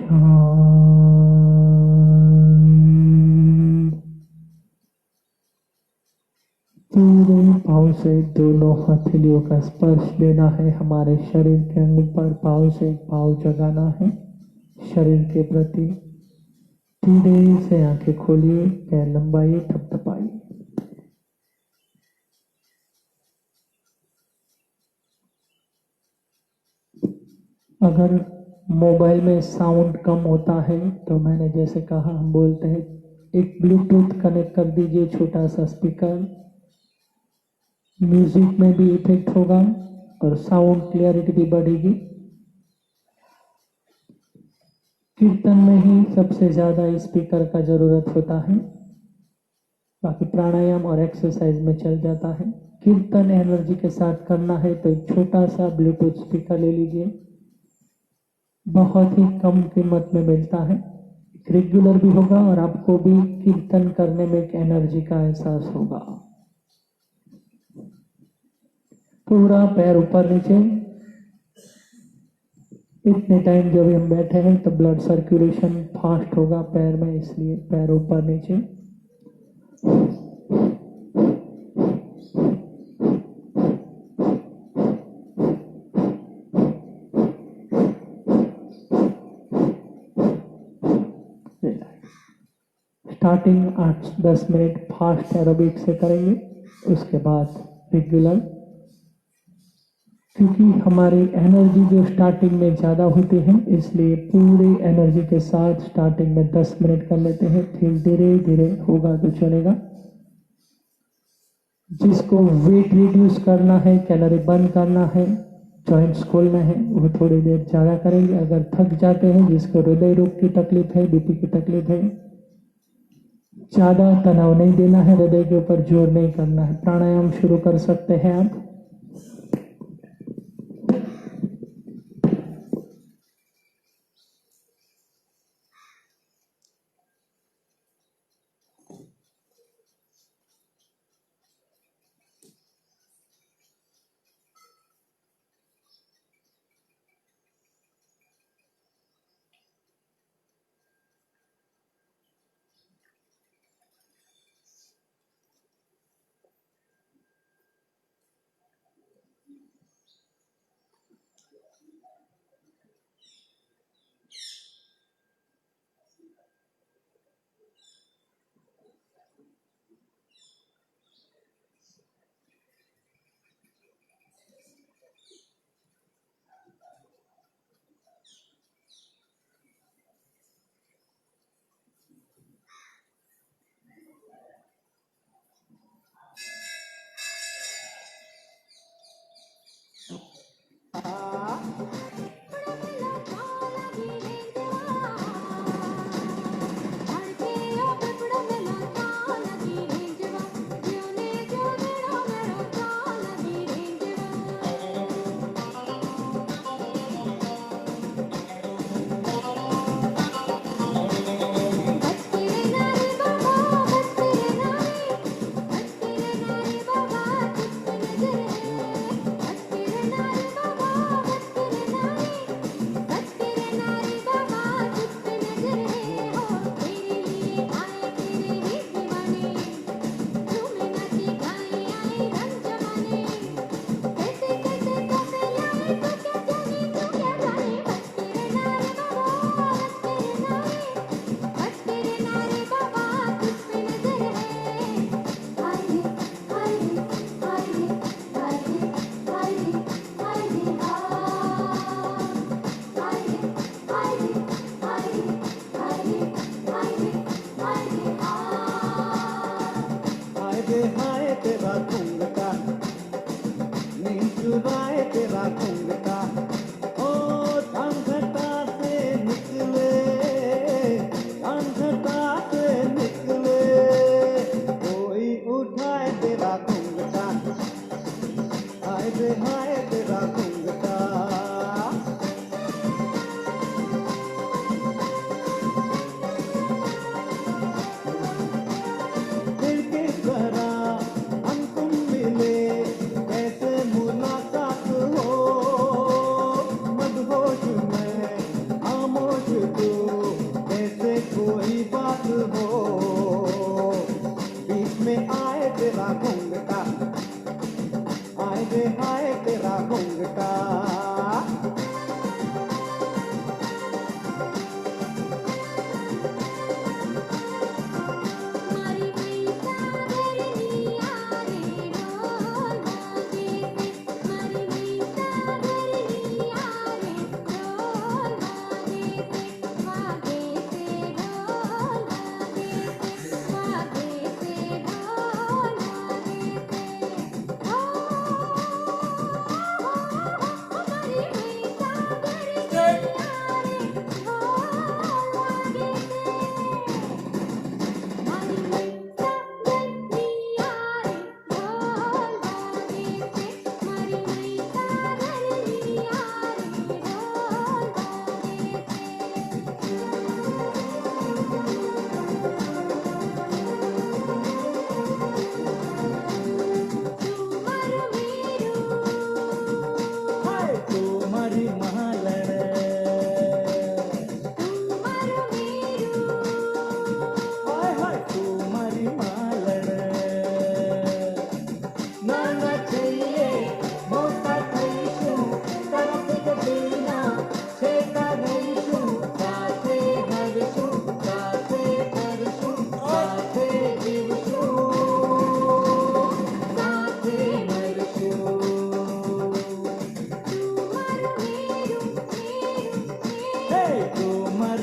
शांत। पूरे भाव पाँव से दोनों हथेलियों का स्पर्श लेना है हमारे शरीर के अंग पर। पाँव से भाव जगाना है शरीर के प्रति। धीरे से आंखें खोलिए, पैर लंबाइए, थपथपाइए। अगर मोबाइल में साउंड कम होता है तो मैंने जैसे कहा, हम बोलते हैं एक ब्लूटूथ कनेक्ट कर दीजिए, छोटा सा स्पीकर। म्यूजिक में भी इफेक्ट होगा और साउंड क्लियरिटी भी बढ़ेगी। कीर्तन में ही सबसे ज्यादा स्पीकर का जरूरत होता है, बाकी प्राणायाम और एक्सरसाइज में चल जाता है। कीर्तन एनर्जी के साथ करना है तो एक छोटा सा ब्लूटूथ स्पीकर ले लीजिए, बहुत ही कम कीमत में मिलता है। रेगुलर भी होगा और आपको भी कीर्तन करने में एक एनर्जी का एहसास होगा। पूरा पैर ऊपर नीचे। इतने टाइम जब हम बैठे हैं तो ब्लड सर्कुलेशन फास्ट होगा पैर में, इसलिए पैर ऊपर नीचे। स्टार्टिंग 8-10 मिनट फास्ट एरोबिक से करेंगे, उसके बाद रेगुलर। क्योंकि हमारी एनर्जी जो स्टार्टिंग में ज़्यादा होती है, इसलिए पूरी एनर्जी के साथ स्टार्टिंग में 10 मिनट कर लेते हैं, फिर धीरे धीरे होगा तो चलेगा। जिसको वेट रिड्यूस करना है, कैलोरी बर्न करना है, जॉइंट्स खोलना है, वो थोड़ी देर ज़्यादा करेंगे। अगर थक जाते हैं, जिसको हृदय रोग की तकलीफ है, बीपी की तकलीफ है, ज़्यादा तनाव नहीं देना है, हृदय के ऊपर जोर नहीं करना है। प्राणायाम शुरू कर सकते हैं आप।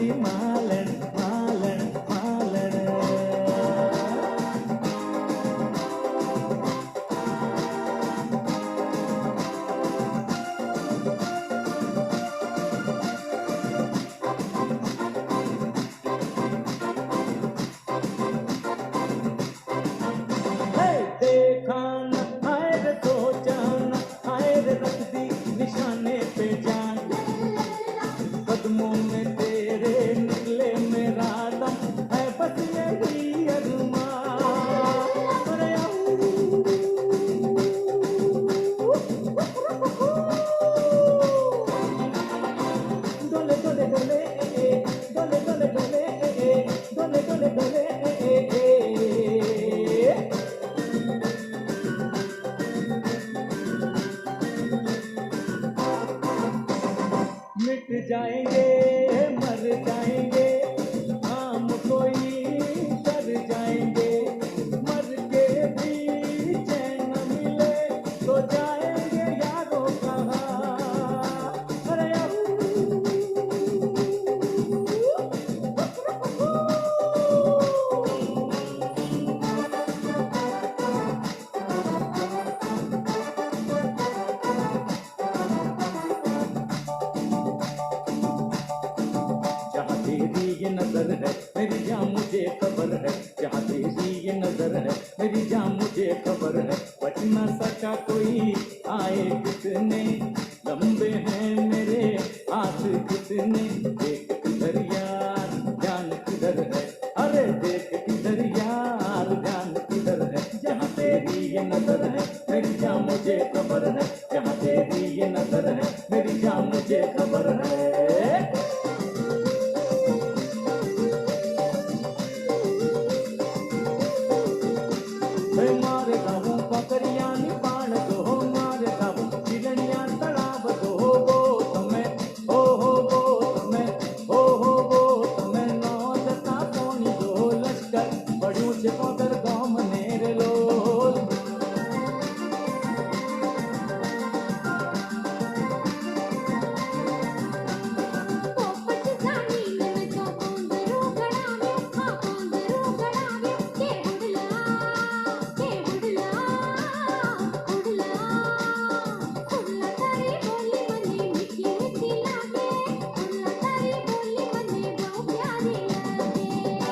माझी मालण मालण मालण देखा न हाय रे सोचा न हाय रे रख दी निशाने पे जान कदमों में तेरे निकले मेरा दम है बस यही अरमान अरे डोले डोले डोले डोले डोले डोले डोले डोले डोले मिट जाएंगे मर जाएंगे हम कोई कर जाएंगे मर के भी चैन न मिले तो जाएंगे यारों कहाँ अरे जहाँ तेरी ये नजर है मेरी जान मुझे खबर है जहाँ तेरी ये नजर है मेरी जान मुझे खबर है बच न सका कोई आए कितने लंबे हैं मेरे हाथ कितने देख किधर यार जान किधर है अरे देख किधर यार जान किधर है जहाँ तेरी ये नजर है मेरी जान मुझे खबर है जहाँ तेरी ये नजर है मेरी जान मुझे खबर है मारे गावों पकड़िया निपाण दो मारे गावों चिड़िया तड़ाव दो गो तुम्हें हो गो तुम्हें हो तुम्हें नौ दता पौनी दो लश्कर बड़ू से पौधर गाँव मनेर लोल पोपट जानी में तो कोंदरू गड़ावे हाँ कोंदरू गड़ावे के उड़ला उड़ला तारी बोली मने मीठी मीठी लागे उड़ला तारी बोली मने बहुत प्यारी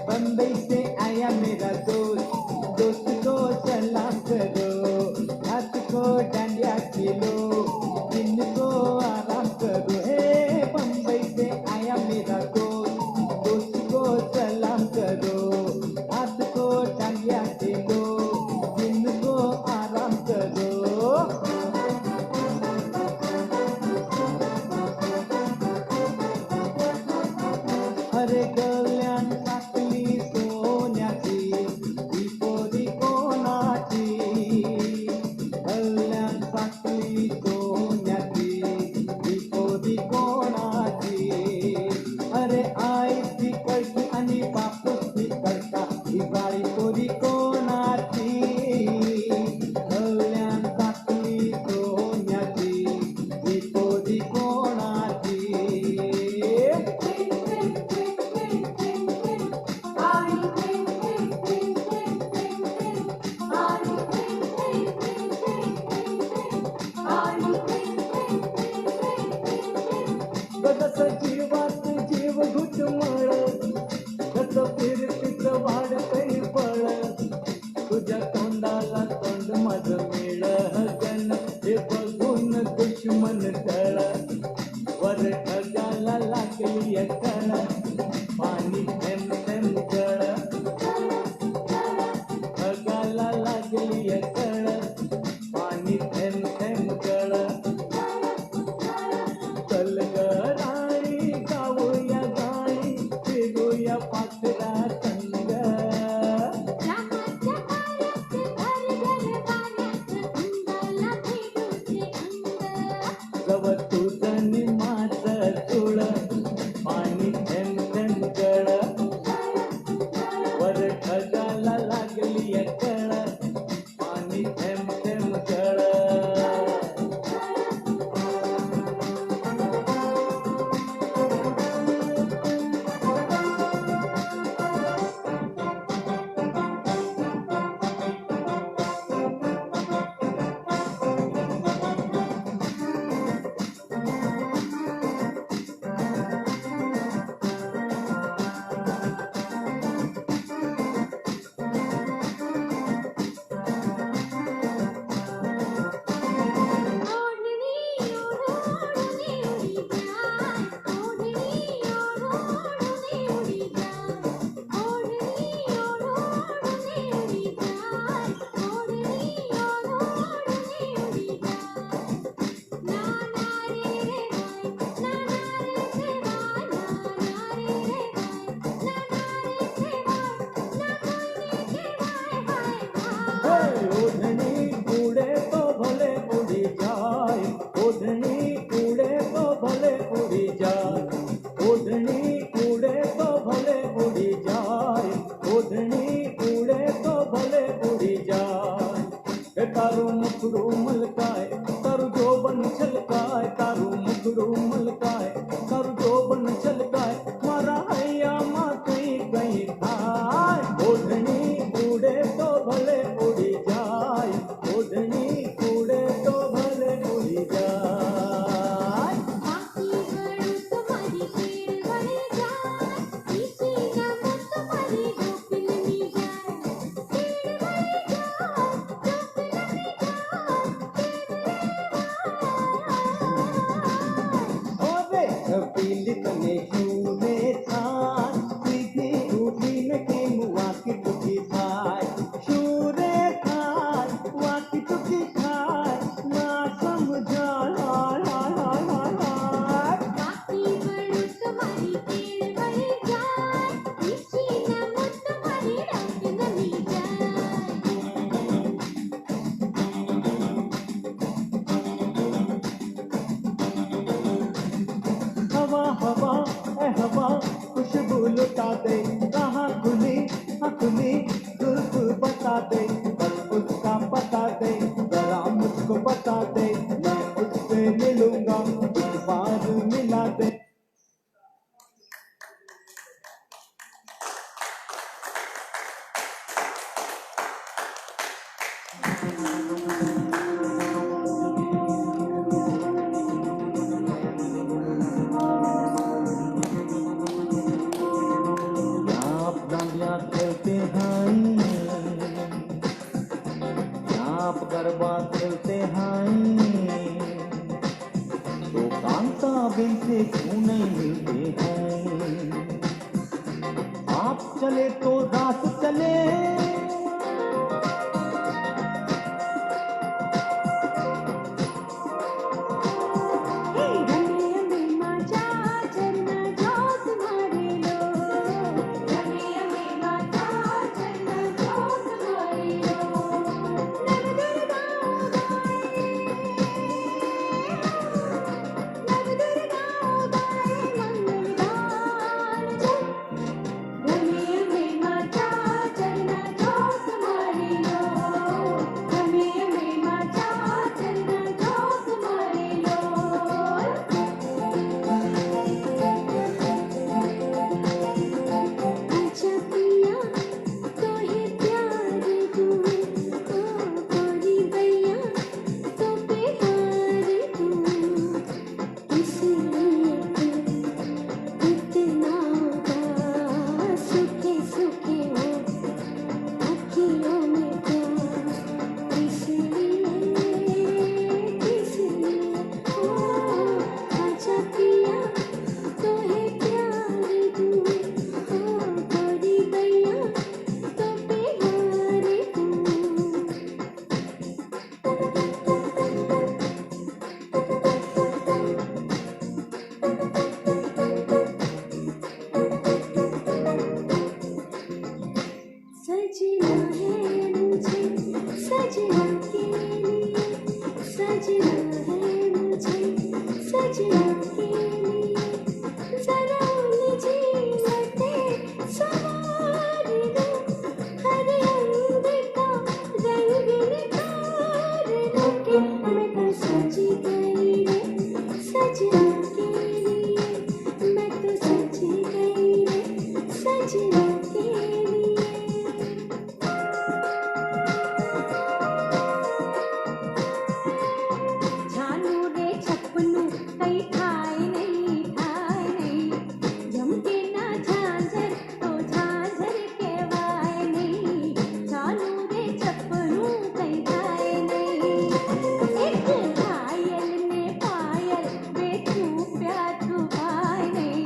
बम्बई से आया मेरा दोस्त को सलाम करो हाथ को डांडिया खेलो दिन को आराम करो हे बम्बई से आया मेरा दोस्त को सलाम करो हाथ को डांडिया खेलो दिन को आराम करो अरे कल्याण साकली सोन्याची दीपोरी कोणाची कल्याण साकली सोन्याची दीपोरी कोणाची अरे आई ती कळकी आणि बापूस ती कळका दिवाळी तोरी कोणाची कल्याण साकली सोन्याची दीपोरी कोणाची जस जीवात जीव घुटमळ कस फिरतीच वाढतय बळ भले उड़ी जाए। हे तारू मुखड़ू मलकाए, तारू जोबन छलकाए, तारू मुखड़ू मलकाए, तारू जोबन छलकाए, मारा हैया माँ कहीं कहीं खाए। ओढ़नी उड़े तो भले उड़ी जाए, ओढ़नी उड़े तो भले उड़ी जाए। बाकी बड़ू तुम्हारी पेड़ बड़े जाए, पीछे न मुझ तुम्हारी डोकलनी जाए। पेड़ बड़े जाए, डोकलनी जाए। ओवे पीली तने शूने थाय, सीधी रूठी में की मुआ की टुकी थाय। शूरे थाय, वाकी टुकी थाय, ना समझा हाय हाय हाय हाय हाय। बाकी बड़ू तुम्हारी पेड़ बड़े जाए, पीछे न मुझ तुम्हारी डोकलनी जाए। हवा हवा ए हवा खुशबू लुटा दे, कहाँ खुली हाँ खुली जुल्फ बता दे। बस उसका पता दे, जरा मुझको बता दे, मैं उससे मिलूंगा, एक बार मिला दे। आप डांडिया खेलते हैं, आप गरबा खेलते हैं, तो कांता बिन से क्यों नहीं मिलते हैं। आप चले तो रात चले, रंगे में माचा चरना जो तुम्हारे लो, रंगे में माचा चरना जो तुम्हारे लो। नव दुर्गा गाए, नव दुर्गा गाए मंगलगान जो। रंगे में माचा चरना जो तुम्हारे लो, रंगे में माचा चरना जो तुम्हारे लो। आजा पिया तो है प्यार दूँ, ओ गोरी गैया तो प्यार दूँ। इसलिए तू इतना उदास, सूखे सूखे हो अखियों में प्यार। इसलिए ओ आजा पिया तो है प्यार दूँ, ओ गोरी गैया तो प्यार दूँ। सजना है मुझे सजना के लिए, सजना है मुझे सजना के लिए। जरा उलझी लटें सवार लो, हर अंग का रंग निखार लो के। मैं तो सज गई रे सजना के लिए, मैं तो सज गई रे सजना के लिए। जानू रे छपनू कई ठाए नहीं, ठाए नहीं। झमके ना झांझर तो झांझर के वाए नहीं। जानू रे छपनू कई ठाए नहीं। एक घायल ने पायल बेचू प्यार छुपाए नहीं।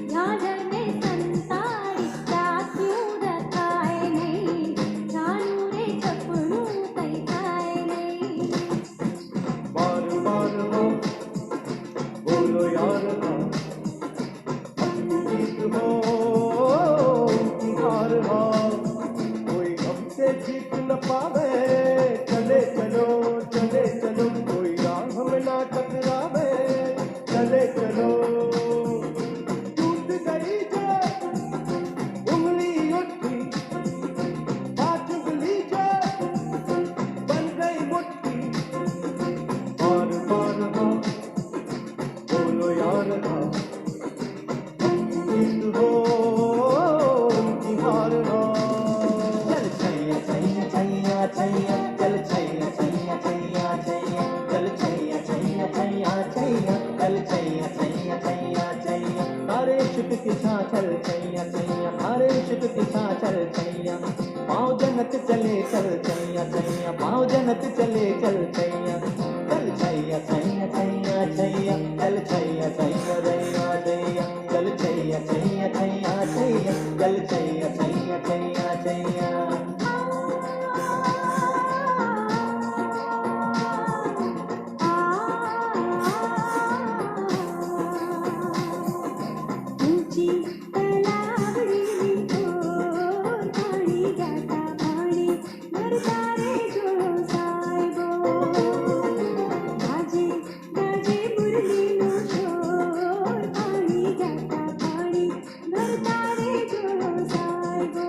झांझर ने संताड़ी क्या क्यों रखाए नहीं। जानू रे छपनू कई ठाए नहीं। बार बार हो बोलो यार हो, जीत हो कि हार हो, कोई हमसे जीत न पावे। चले चलो चले चलो, कोई राह में ना टकरावे। चले चलो टूट गई जो उंगली उठी, बात छैया पाँव जनत चले चल छैया छैया पाँव जनत चले चल छैया चल छैया छैया छैया छैया चल छैया छैया रैया छैया चल छैया छैया छैया छैया चल छैया छैया छैया छैया ऊंची तलावड़ी ओर पाणी जाता पाणी भरता रे जो सायबो गाजे गाजे मुरलीनो शोर पाणी जाता पाणी भरता रे जो सायबो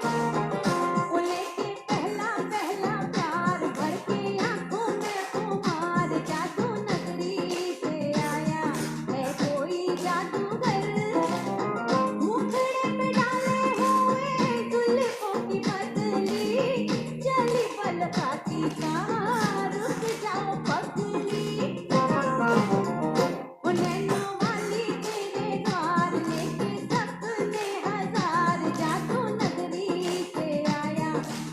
बोले के पहला पहला प्यार भर के आंखों में खुमार जादू नगरी से आया है कोई जादूगर मुखड़े पे डाले हुए जुल्फों की पतली चली पल खाती कहाँ रुक जाओ पगली ओ नैनो वाली तेरे द्वार लेके सपने हजार जादू नगरी से आया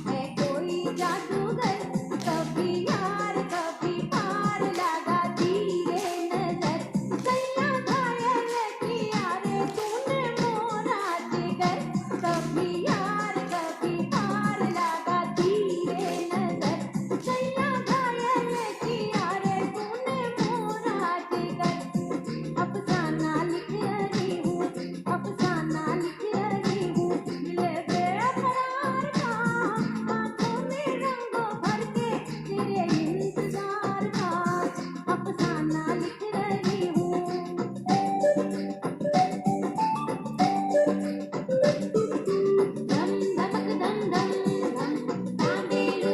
है कोई जादूगर कभी यार कभी पार लगा धीरे नजर सैया घायल किया रे तूने मोरा जिगर कभी यार कभी पार लगा धीरे नजर सैया घायल किया रे तूने मोरा जिगर अफसाना लिख रही हूँ अफसाना लिख रही हूँ मिले बेकरार का आंखों में रंगों भर के तेरे इंतजार का अफसाना लिख रही हूँ धम धमक धम धम धम तांबेलू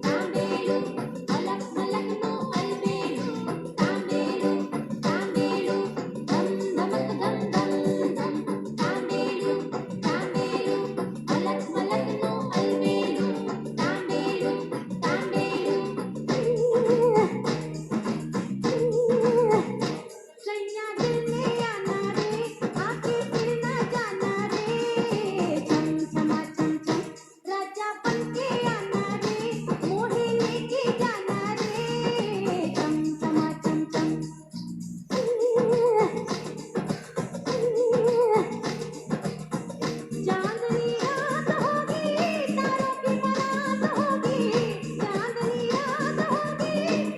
तांबेलू अलग मलक नो अलबेलू तांबेलू तांबेलू धम धमक धम धम धम तांबेलू तांबेलू अलग मलक नो अलबेलू तांबेलू तांबेलू सैया दिल में आना रे आके फिर ना जाना रे चम चमा चम चम राजा बनके आना रे मोहे लेके जाना रे चम चमा चम चम चांदनी रात होगी तारों की बारात होगी चांदनी रात होगी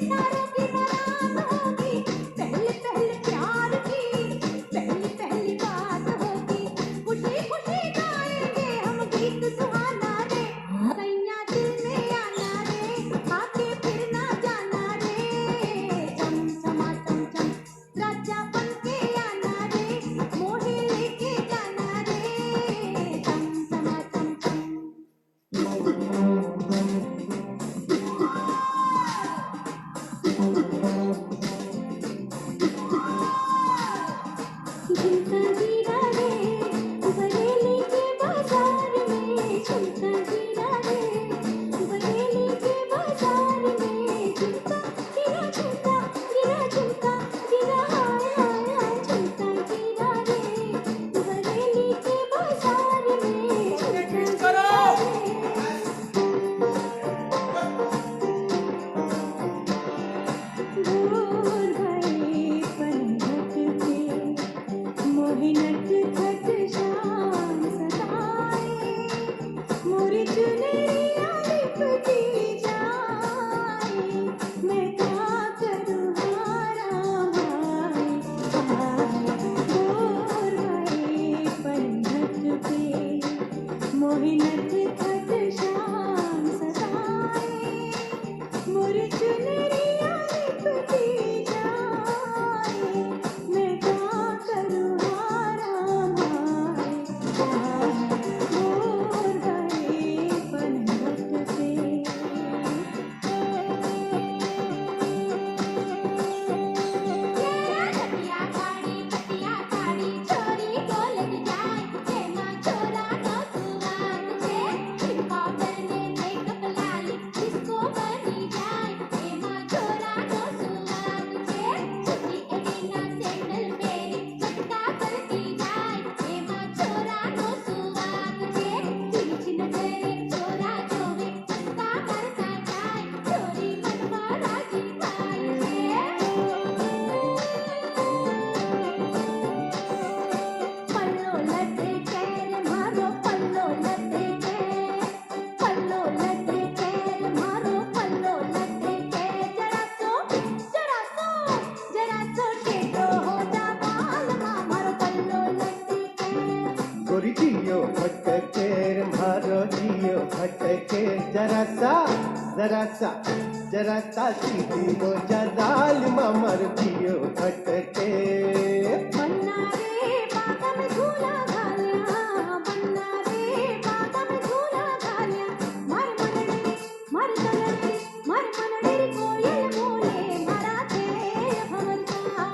तारों की बारात होगी पहले पहले प्यार की पहली पहली बात होगी खुशी खुशी गाएंगे हम गीत सुहाना रे सैया दिल में आना रे आके फिर ना जाना रे चम चमा चम चम राजा बनके आना रे मोहे लेके जाना रे चम चमा चम चम झुमका गिरा रे बरेली के बाजार में झुमका गिरा रे बरेली के बाजार में झुमका गिरा झुमका गिरा हाय हाय हाय झुमका गिरा रे बरेली के बाजार में झुमका गिरा रे भोर भई पंडत के मोहिनट खट शाम सताए मोरी चुनरिया लिपटी जाए मैं क्या करूँ हारा भाई भोर भई पंडत के मोहिनट खट शाम सताए मोरी चुनरिया लिपटी जाए मैं क्या करूँ हारा भाई भोर भई पंडत के पतिया काड़ी छोरी बोलत जाए तेना छोरा नो सुहाग छे छिपा करने मेकअप लाली इसको जरा सा सीधी को जालिमा मर दियो खटके बन्ना रे बागा में झूला घाल्या बन्ना रे बागा में झूला घाल्या मर मनडे कोयल बोले मराठे भवरता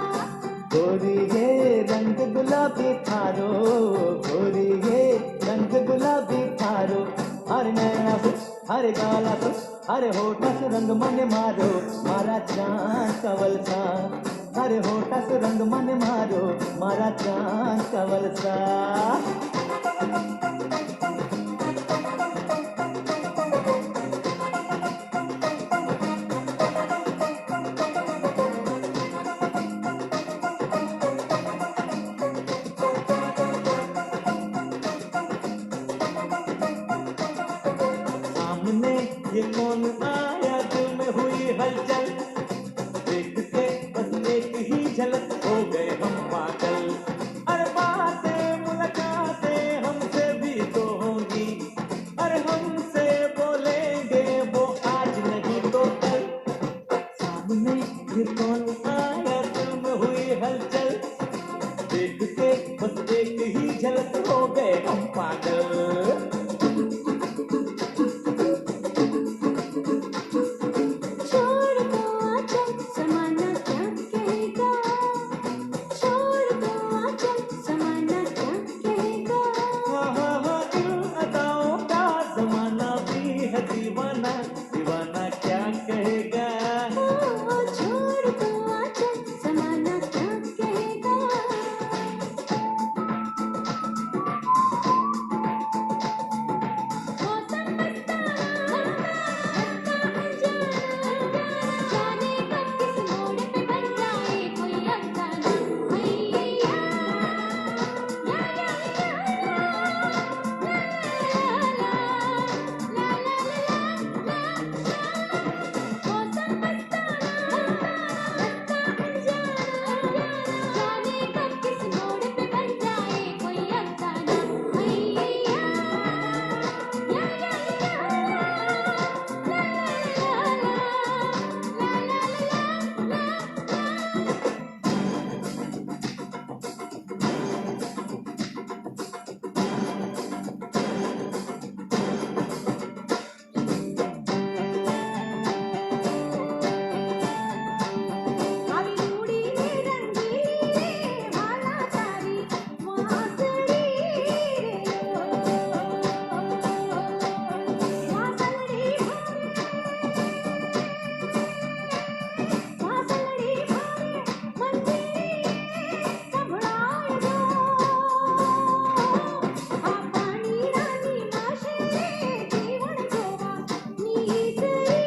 गोरी ये रंग गुलाबी थारो गोरी ये रंग गुलाबी थारो हर नैना से हर गाला से हर होठा से रंग मन मारो मारा चांद कवल सा हर होठा से रंग मन मारो मारा चांद कवल सा सामने ये कौन आया दिल में हुई हलचल देख के बस एक ही झलक हो गए हम पागल अरे बातें मुलाकातें हमसे भी तो होंगी अरे हमसे बोलेंगे वो आज नहीं तो कल सामने ये कौन आया दिल में हुई हलचल देख के बस एक ही झलक हो गए हम पागल छोड़ दो आंचल समाना क्या कहेगा छोड़ दो आंचल समाना क्या कहेगा इन अदाओं का जमाना भी है दीवाना दीवाना क्या कहेगा ओ छोड़ दो आंचल समाना क्या कहेगा मौसम मस्ताना जाने कब किस मोड़ पे बन जाए कोई अफसाना हैया मौसम मस्ताना जाने कब किस मोड़ पे बन जाए कोई अफसाना हैया આવી રૂડી ને રંગીલી વાલા તારી વાસળી રે વાસળી ભાવે મંદિરે સંભળાય દો આ પાણી રાની માશે જીવન જોવા નીસરી રે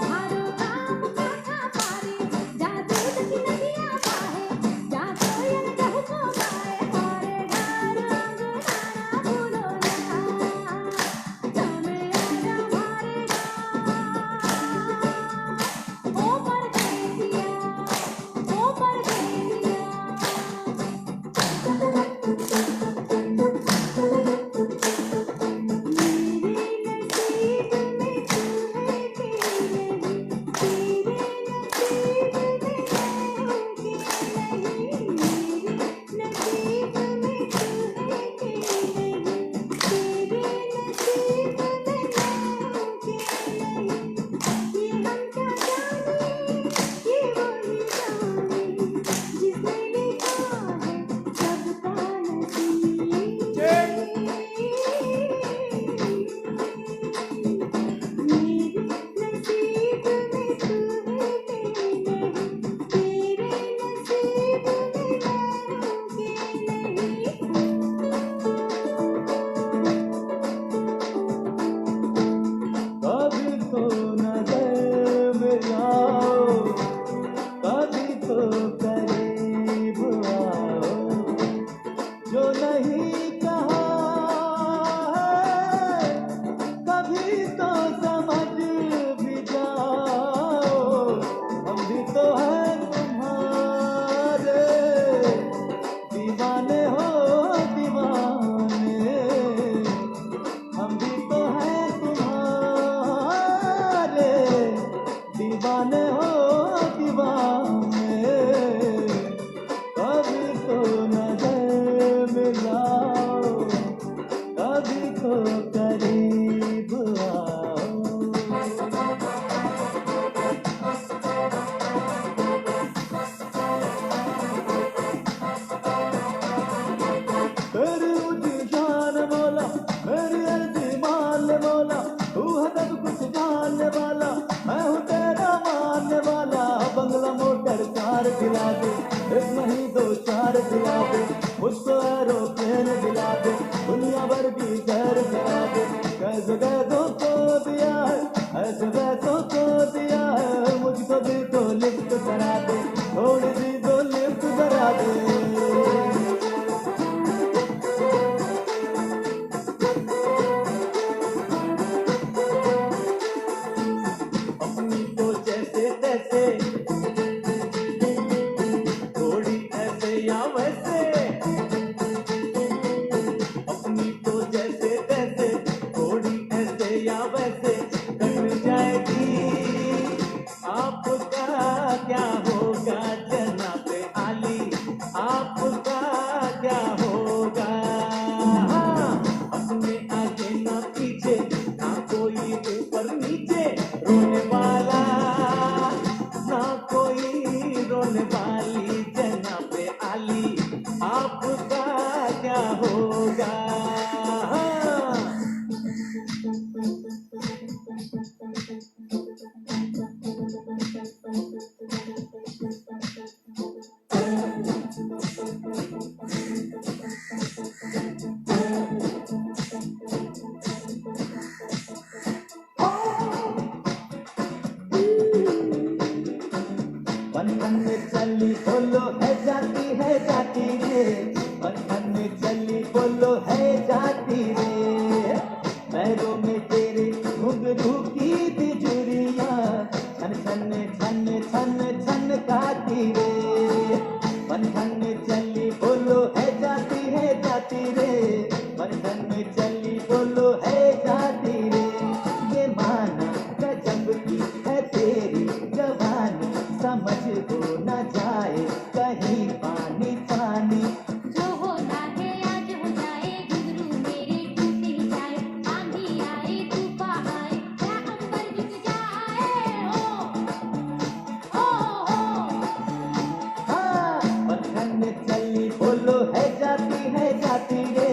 मारो काम काठा पारे जा दूध की नदियाँ बहे जा कोयल चहको गाए हरे घर अंगना भूलो ना चले आजा मारे ओ परदेसिया मेरे नसीब में तू है कि नहीं तेरे नसीब में मैं हूँ कि नहीं मेरे नसीब में तू है कि नहीं तेरे नसीब में मैं हूँ कि नहीं ये हम क्या जाने ये वही जाने जिसने लिखा है सबका नसीब मेरे नसीब में तू है कि नहीं तेरे नसीब में मैं हूँ कि कभी तो नजर मिलाओ कभी तो करीब आओ जो नहीं कहा है कभी तो समझ भी जाओ हम भी तो हैं तुम्हारे वर्गी जहर करा दे। कैसे कैसों को दिया है, ऐसे वैसों को दिया है, मुझको भी तो लिफ्ट करा दे, थोड़ी सी तो लिफ्ट करा दे। अपनी तो जैसे तैसे, थोड़ी ऐसे या वैसे, अपनी तो जैसे तैसे, थोड़ी ऐसे या वैसे कट जाएगी। आपका क्या होगा जनाबे आली, आपका क्या होगा। अपने आगे ना पीछे, ना कोई ऊपर नीचे, रोने वाला ना कोई रोने वाली जनाबे आली, आपका क्या होगा। बंधन में चली बोलो है जाती रे, बंधन में चली बोलो है जाती रे। पैरों में तेरे घुंघरू की तिजोरियां छन छन छन छन छन गाती रे। बंधन में चली बोलो है जाती रे, बंधन में चली बोलो है जाती रे। ये माना गजब की है तेरी जवानी, समझ हो न जाए कहीं पानी पानी। जो होता है आज हो जाए, घुंघरू मेरे टूट ही जाए, आंधी आए तूफान आए, या अंबर झुक जाए। हो हाँ, बंधन में चली बोलो है जाती रे,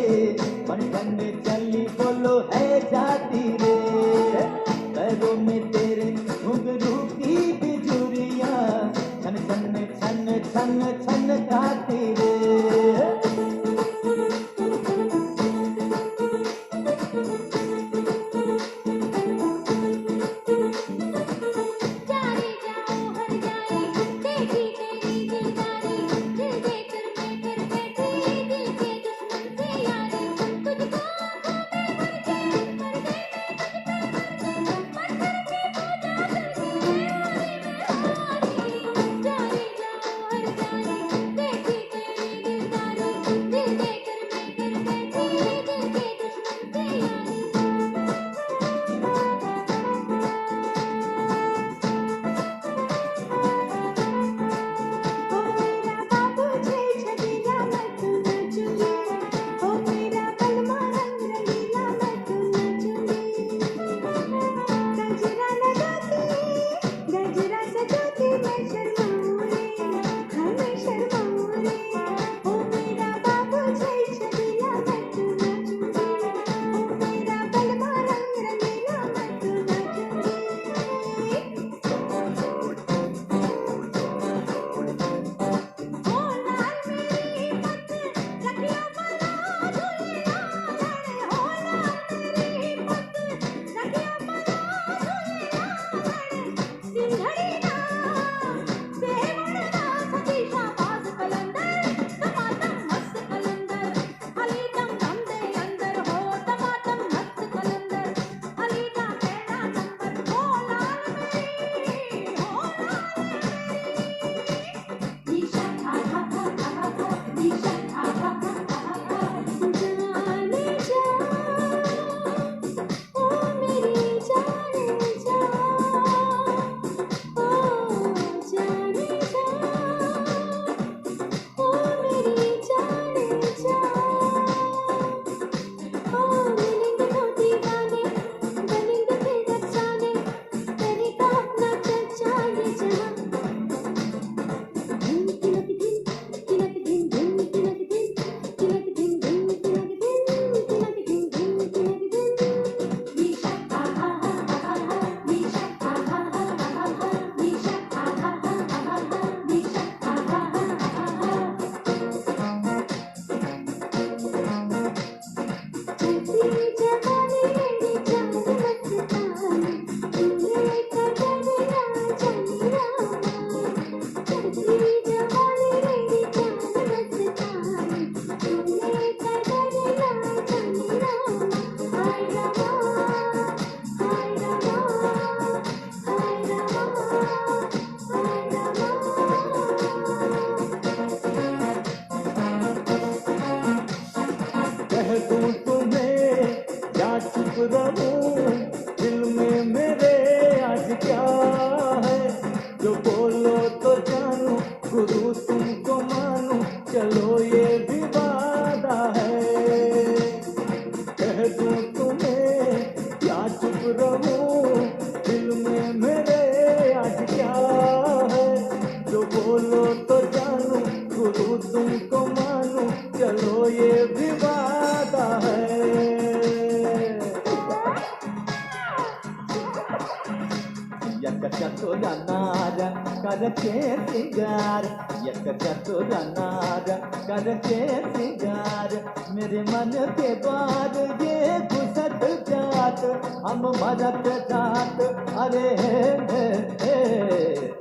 करके सिंगार एक चतुर नार करके सिंगार मेरे मन के द्वार ये घुसत जात हम मरत जात अरे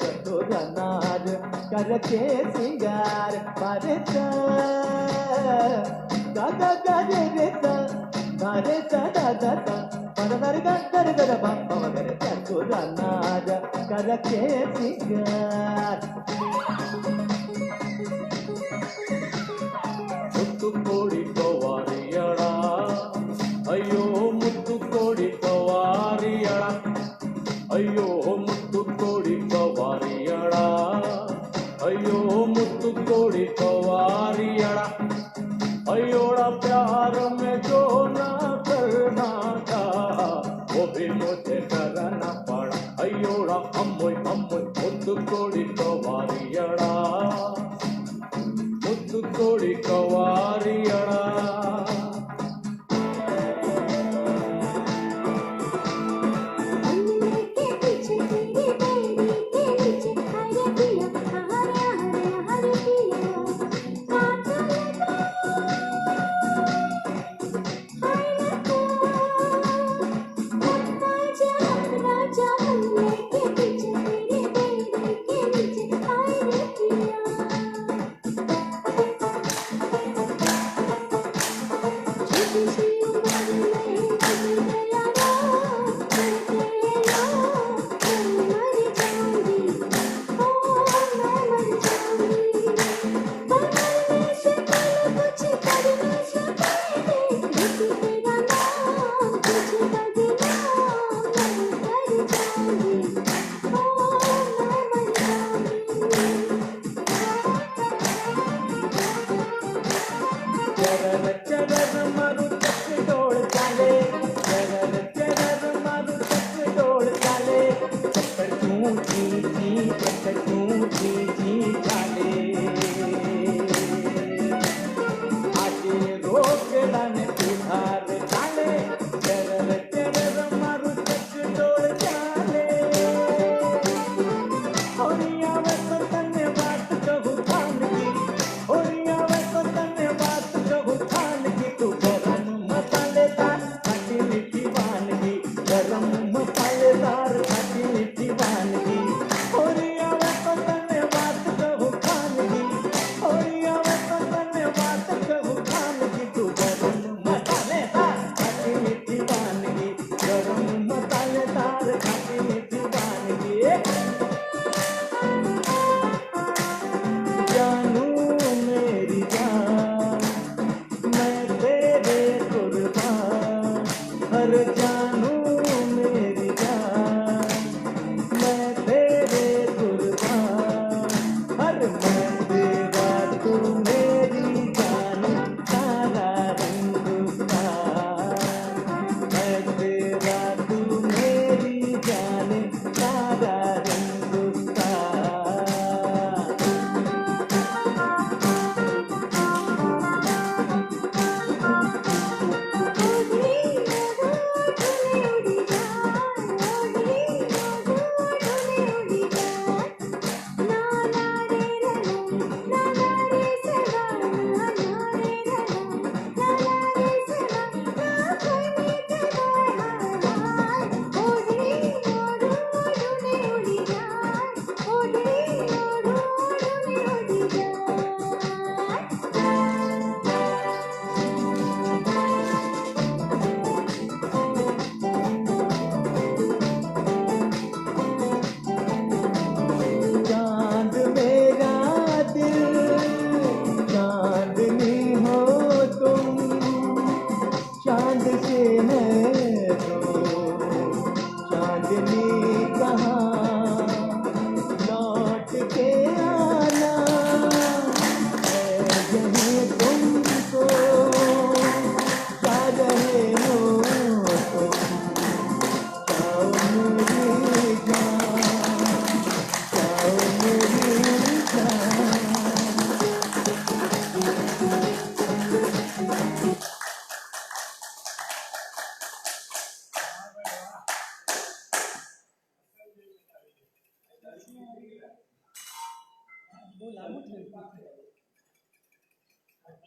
चतुर नार करके सिंगार पारे दादा गरे रे दा दारे दादा दादा पदर गदर गदर बाबा मगर चतुर नार करके सिंगार मुत्तु कोड़ी कवारियड़ा अयो मुत्तु कोड़ी कवारियड़ा अयो मुत्तु कोड़ी कवारियड़ा अयो मुत्तु कोड़ी कवारियड़ा अयोड़ा प्यार में जो ना करना था वो भी मुझे करना पड़ा अयोड़ा अम्मोय मुत्तु कोड़ी कवारियड़ा मुत्तु कोड़ी कवारियड़ा अन्ने के पीछे तेरे बैरी के नीचे हरे पिया हरे हरे हरे पिया काट लगा हाय लगा राजा अन्ने के पीछे तेरे बैरी के नीचे हरे पिया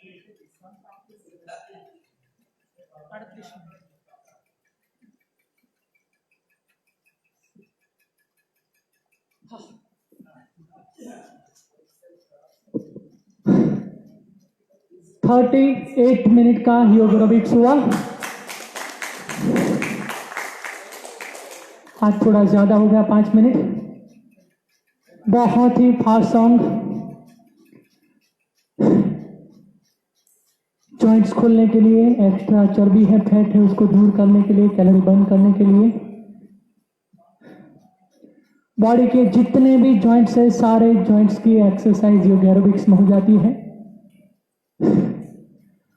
38 मिनट। हाँ। 38 मिनट का योग एरोबिक्स हुआ। आज थोड़ा ज्यादा हो गया 5 मिनट। बहुत ही फास्ट सॉन्ग। जॉइंट्स खोलने के लिए, एक्स्ट्रा चर्बी है, फैट है, उसको दूर करने के लिए, कैलोरी बर्न करने के लिए, बॉडी के जितने भी जॉइंट्स है सारे जॉइंट्स की एक्सरसाइज योग एरोबिक्स में हो जाती है।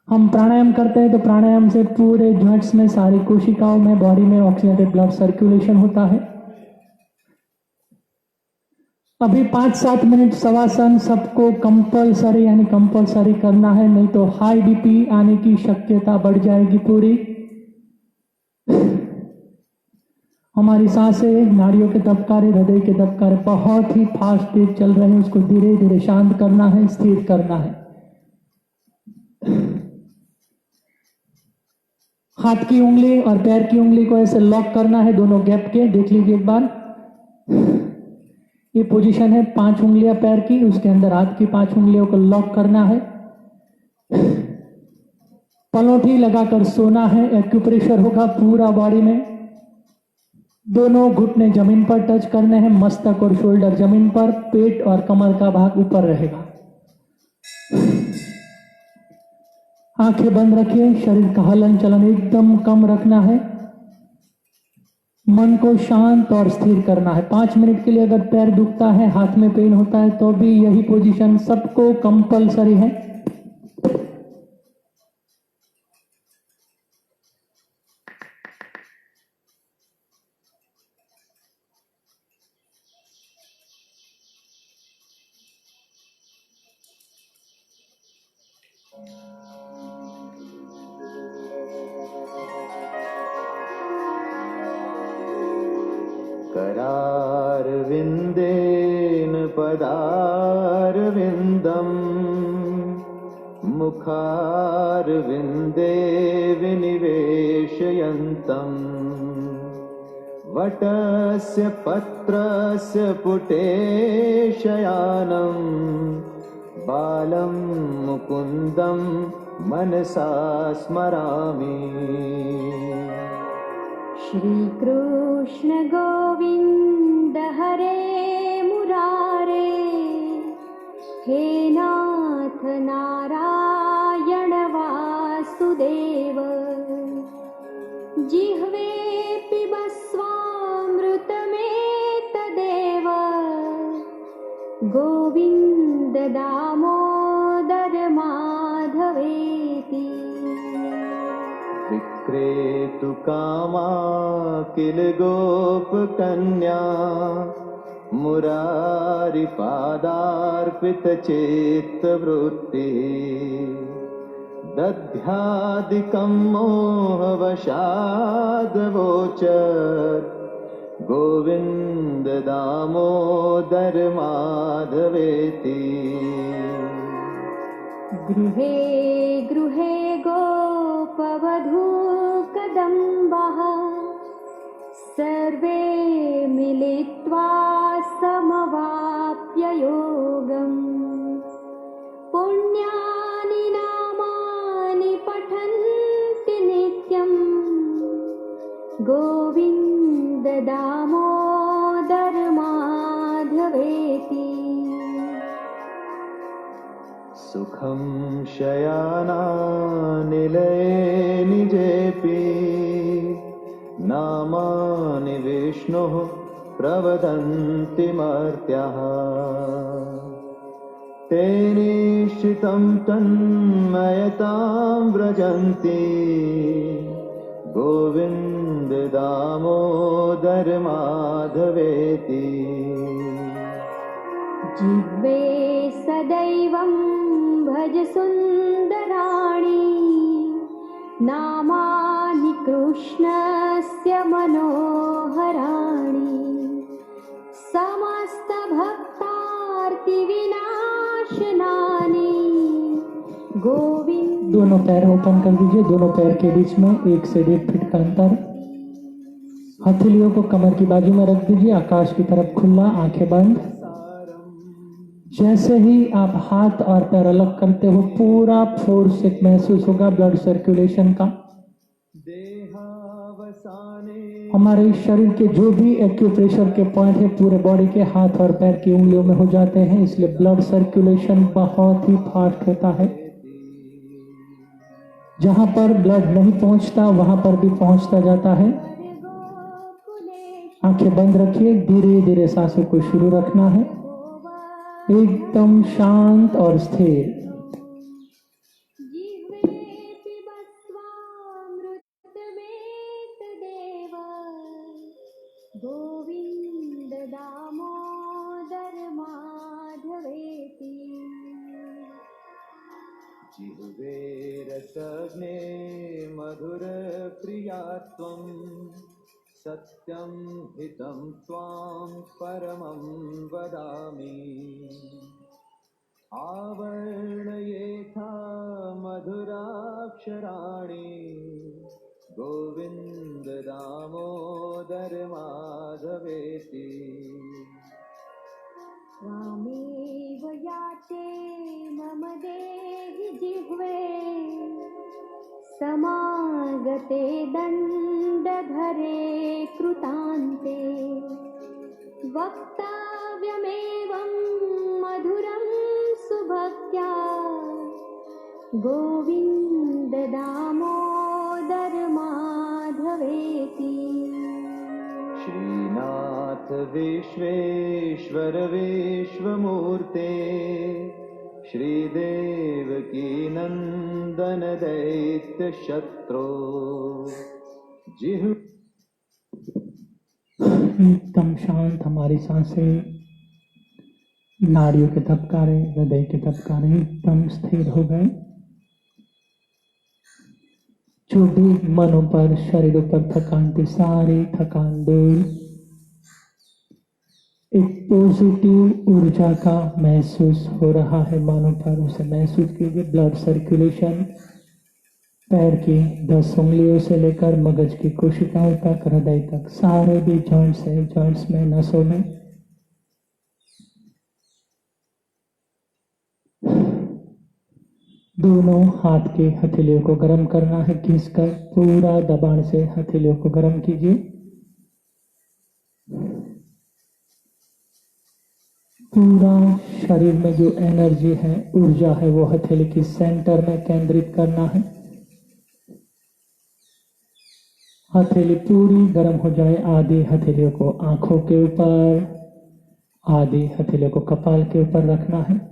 हम प्राणायाम करते हैं तो प्राणायाम से पूरे जॉइंट्स में, सारी कोशिकाओं में, बॉडी में ऑक्सीजनेटेड ब्लड सर्कुलेशन होता है। अभी 5-7 मिनट शवासन सबको कंपलसरी यानी कंपलसरी करना है, नहीं तो हाई बीपी आने की शक्यता बढ़ जाएगी पूरी। हमारी सांसें, नाड़ियों के दबकारे, हृदय के दबकारे बहुत ही फास्ट तेज चल रहे हैं, उसको धीरे धीरे शांत करना है, स्थिर करना है। हाथ की उंगली और पैर की उंगली को ऐसे लॉक करना है दोनों गैप के। देख लीजिए एक बार, ये पोजीशन है 5 उंगलियां पैर की, उसके अंदर हाथ की 5 उंगलियों को लॉक करना है। पलौठी लगाकर सोना है, एक्यूप्रेशर होगा पूरा बॉडी में। दोनों घुटने जमीन पर टच करने हैं, मस्तक और शोल्डर जमीन पर, पेट और कमर का भाग ऊपर रहेगा। आंखें बंद रखिए, शरीर का हलन चलन एकदम कम रखना है, मन को शांत और स्थिर करना है। 5 मिनट के लिए अगर पैर दुखता है, हाथ में पेन होता है तो भी यही पोजीशन सबको कंपलसरी है। करारविन्देन पदारविन्दम् मुखारविन्दे विनिवेशयन्तम् वटस्य पत्रस्य पुटे शयानम् बालं मुकुन्दं मनसा स्मरामि। श्री कृष्ण गोविंद हरे मुरारे, हे नाथ नारायण वासुदेव। जिह्वे पिबस्वामृतमेतदेव, गोविंद दामोदर माधवेति। विक्रेतु कामा किल गोपकन्या, मुरारिपादार्पितचित्तवृत्तिः। दध्यादिकं मोहवशादवोचत्, गोविन्द दामोदर माधवेति। गृहे गृहे गोपवधूकदम्बः, सर्वे मिलित्वा समवाप्य योगम्। पुण्यानि नामानि पठन्ति नित्यम्, गोविन्द दामोदर माधवेति। सुखं शयानानिलये निजेऽपि, नामानि विष्णुः प्रवदन्ति मर्त्याः। ते निश्चितं तन्मयतां व्रजन्ति, गोविन्द दामोदर माधवेति। जिह्वे सदैवं भज सुन्दराणि, नामानि कृष्णस्य मनोहराणि। समस्तभक्तार्तिविनाशनानि, गोविन्द दोनों पैर ओपन कर दीजिए, दोनों पैर के बीच में 1 से 1.5 फीट का अंतर। हथेलियों को कमर की बाजू में रख दीजिए, आकाश की तरफ खुला, आंखें बंद। जैसे ही आप हाथ और पैर अलग करते हो पूरा फोर्स एक महसूस होगा ब्लड सर्कुलेशन का। हमारे शरीर के जो भी एक्यूप्रेशर के पॉइंट है पूरे बॉडी के हाथ और पैर की उंगलियों में हो जाते हैं, इसलिए ब्लड सर्कुलेशन बहुत ही फास्ट होता है। जहां पर ब्लड नहीं पहुंचता वहां पर भी पहुंचता जाता है। आंखें बंद रखिए, धीरे धीरे सांसों को शुरू रखना है, एकदम शांत और स्थिर। गोविंद दामोदर माधवेति। जिह्वे रसग्ने मधुर प्रियात्वं सत्यं हितं त्वां परमं वदामि। आवर्णयेथा मधुराक्षराणि गोविंद दामोदर माधवेति। त्वामेव याचे मम देहि जिह्वे समागते दण्डधरे कृतान्ते। वक्तव्यमेवं मधुरं सुभक्त्या गोविन्द दामोदर माधवेति। श्रीनाथ विश्वेश्वर विश्वमूर्ते श्रीदेवकी नंदन दैत्य शत्रो जिह्व। एकदम शांत हमारी सांसें, नाड़ियों के धबकारे, हृदय के धबकारे एकदम स्थिर हो गए। जो भी मनों पर शरीरों पर थकान थी सारी थकान दूर। एक पॉजिटिव ऊर्जा का महसूस हो रहा है मानों पर, उसे महसूस कीजिए। ब्लड सर्कुलेशन पैर की 10 उंगलियों से लेकर मगज की कोशिकाओं तक, हृदय तक, सारे भी जॉइंट्स है, जॉइंट्स में, नसों में। दोनों हाथ के हथेलियों को गर्म करना है, घिसकर पूरा दबाण से हथेलियों को गर्म कीजिए। पूरा शरीर में जो एनर्जी है, ऊर्जा है, वो हथेली की सेंटर में केंद्रित करना है। हथेली पूरी गर्म हो जाए। आधी हथेलियों को आंखों के ऊपर, आधी हथेलियों को कपाल के ऊपर रखना है।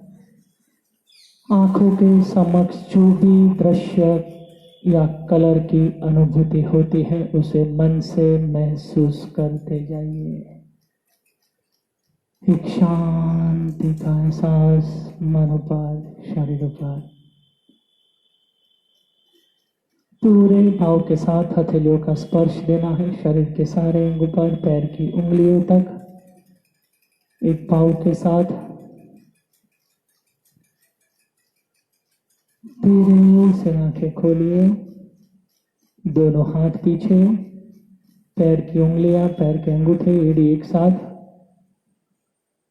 आंखों के समक्ष जो भी दृश्य या कलर की अनुभूति होती है उसे मन से महसूस करते जाइए। एक शांति का एहसास मनों पर, शरीरों पर। पूरे भाव के साथ हथेलियों का स्पर्श देना है शरीर के सारे अंगों पर, पैर की उंगलियों तक। एक भाव के साथ धीरे से आंखें खोलिए। दोनों हाथ पीछे, पैर की उंगलियां, पैर के अंगूठे, एड़ी एक साथ।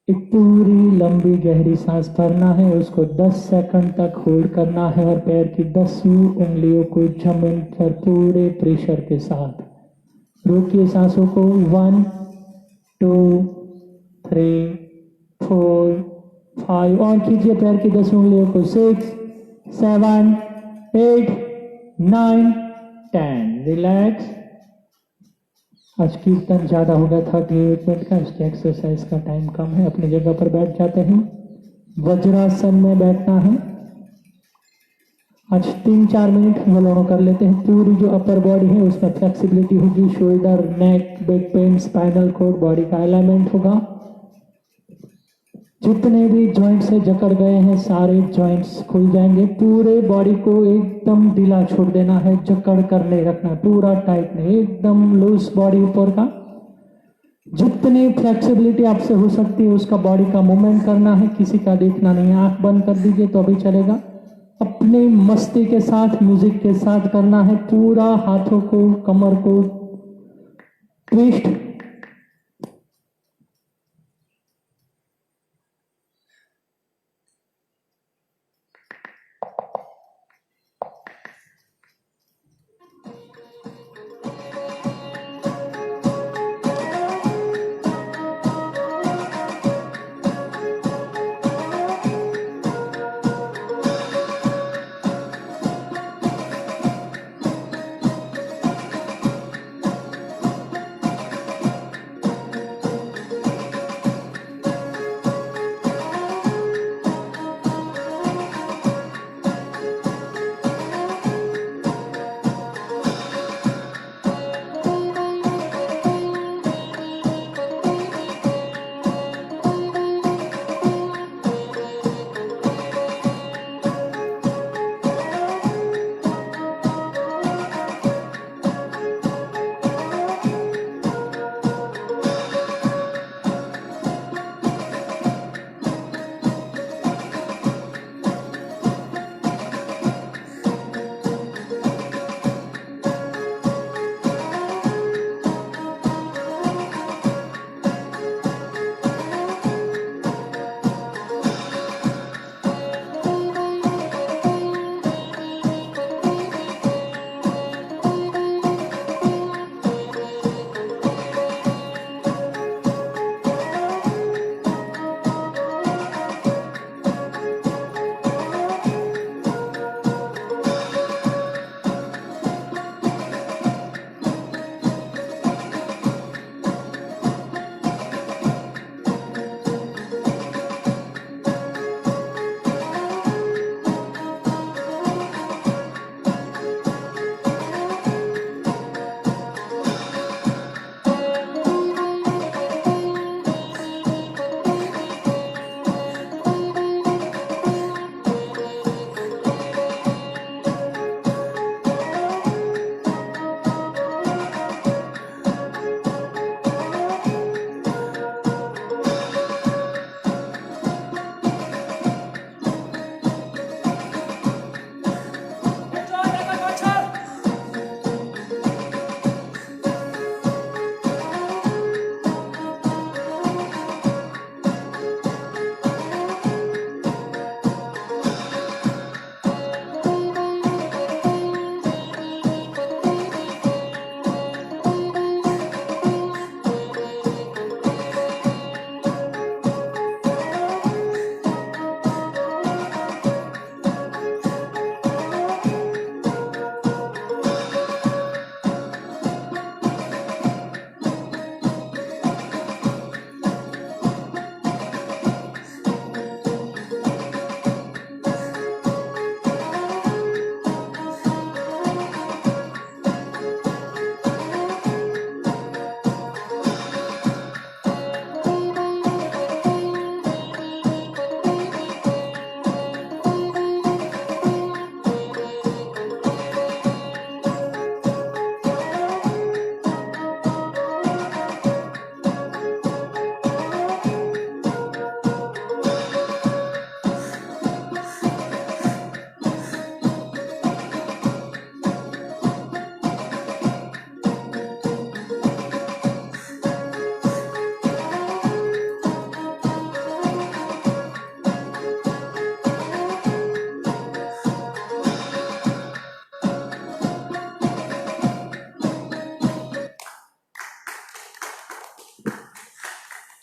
एक पूरी लंबी गहरी सांस भरना है, उसको 10 सेकंड तक होल्ड करना है और पैर की 10 उंगलियों को जमीन पर पूरे प्रेशर के साथ रोकिए सांसों को। 1 2 3 4 5 और कीजिए पैर की 10 उंगलियों को। 6 7 8 9 10। रिलैक्स। आज कीर्तन ज्यादा हो गया था, 38 मिनट का, इसकी एक्सरसाइज का टाइम कम है। अपनी जगह पर बैठ जाते हैं। वज्रासन में बैठना है। आज 3-4 मिनट वलोड़ो कर लेते हैं। पूरी जो अपर बॉडी है उसमें फ्लेक्सिबिलिटी होगी। Shoulder, neck, back pain, spinal cord, body का अलाइनमेंट होगा। जितने भी जॉइंट्स से जकड़ गए हैं सारे जॉइंट्स खुल जाएंगे। पूरे बॉडी को एकदम ढीला छोड़ देना है, जकड़ कर नहीं रखना, पूरा टाइट नहीं, एकदम लूज बॉडी ऊपर का। जितनी फ्लेक्सिबिलिटी आपसे हो सकती है उसका बॉडी का मूवमेंट करना है, किसी का देखना नहीं है। आंख बंद कर दीजिए तो अभी चलेगा। अपने मस्ती के साथ, म्यूजिक के साथ करना है। पूरा हाथों को, कमर को ट्विस्ट।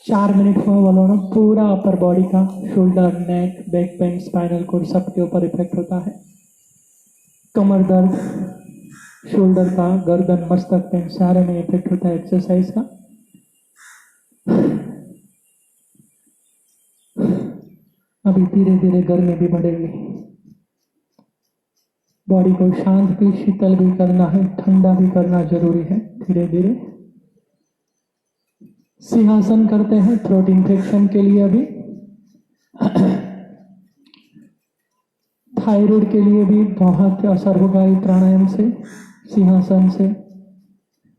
चार मिनट हुआ वालों ना, पूरा अपर बॉडी का, shoulder, neck, back pain, spinal cord सबके ऊपर इफेक्ट होता है। कमर दर्द, शोल्डर का, गर्दन, मस्तक पेन, सारे में इफेक्ट होता है एक्सरसाइज का। अभी धीरे धीरे गर्मी भी बढ़ेगी। बॉडी को शांत भी, शीतल भी करना है, ठंडा भी करना जरूरी है। धीरे धीरे सिंहासन करते हैं थ्रोट इन्फेक्शन के लिए। अभी थायराइड के लिए भी बहुत असर होगा ये प्राणायाम से, सिंहासन से।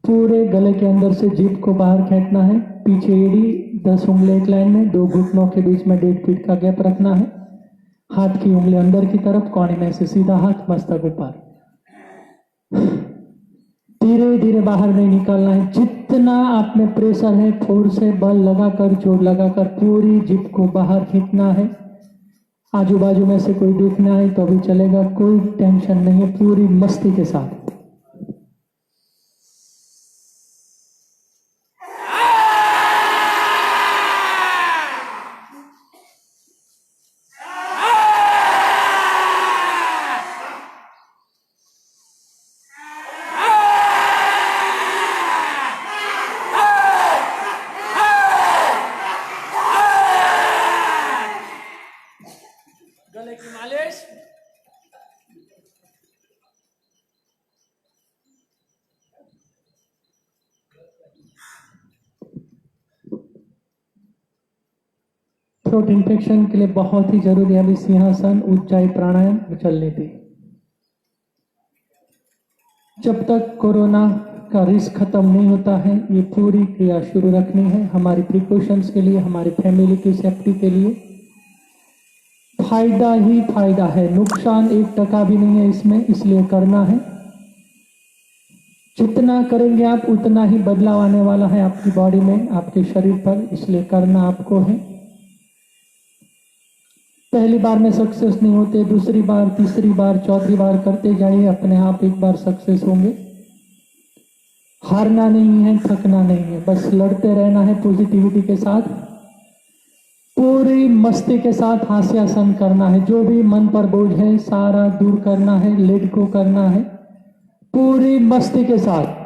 पूरे गले के अंदर से जीभ को बाहर खींचना है, पीछे एड़ी 10 उंगली एक लाइन में, 2 घुटनों के बीच में 1.5 फीट का गैप रखना है। हाथ की उंगली अंदर की तरफ, कोने में से सीधा हाथ, मस्तक ऊपर। धीरे धीरे बाहर नहीं निकालना है। जितना आप में प्रेशर है, फोर्स है, बल लगाकर, जोर लगाकर पूरी जिप को बाहर खींचना है। आजू बाजू में से कोई देखना है तो भी चलेगा, कोई टेंशन नहीं है, पूरी मस्ती के साथ। गले की मालिश। थ्रोट इन्फेक्शन के लिए बहुत ही जरूरी है अभी सिंहासन, उज्जाई प्राणायाम चलने दी। जब तक कोरोना का रिस्क खत्म नहीं होता है, ये पूरी क्रिया शुरू रखनी है, हमारी प्रिकॉशंस के लिए, हमारी फैमिली की सेफ्टी के लिए। फायदा ही फायदा है, नुकसान 1% भी नहीं है इसमें, इसलिए करना है। जितना करेंगे आप उतना ही बदलाव आने वाला है आपकी बॉडी में, आपके शरीर पर, इसलिए करना आपको है। पहली बार में सक्सेस नहीं होते, दूसरी बार, तीसरी बार, चौथी बार करते जाइए, अपने आप एक बार सक्सेस होंगे। हारना नहीं है, थकना नहीं है, बस लड़ते रहना है पॉजिटिविटी के साथ, पूरी मस्ती के साथ हास्यासन करना है। जो भी मन पर बोझ है सारा दूर करना है, लेट गो करना है, पूरी मस्ती के साथ।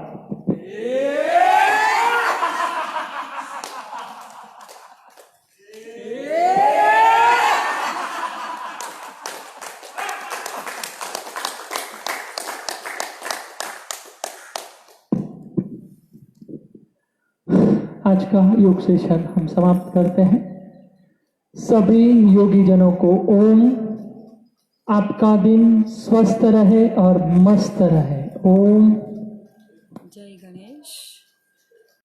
आज का योग सेशन हम समाप्त करते हैं। सभी योगी जनों को ओम। आपका दिन स्वस्थ रहे और मस्त रहे। ओम।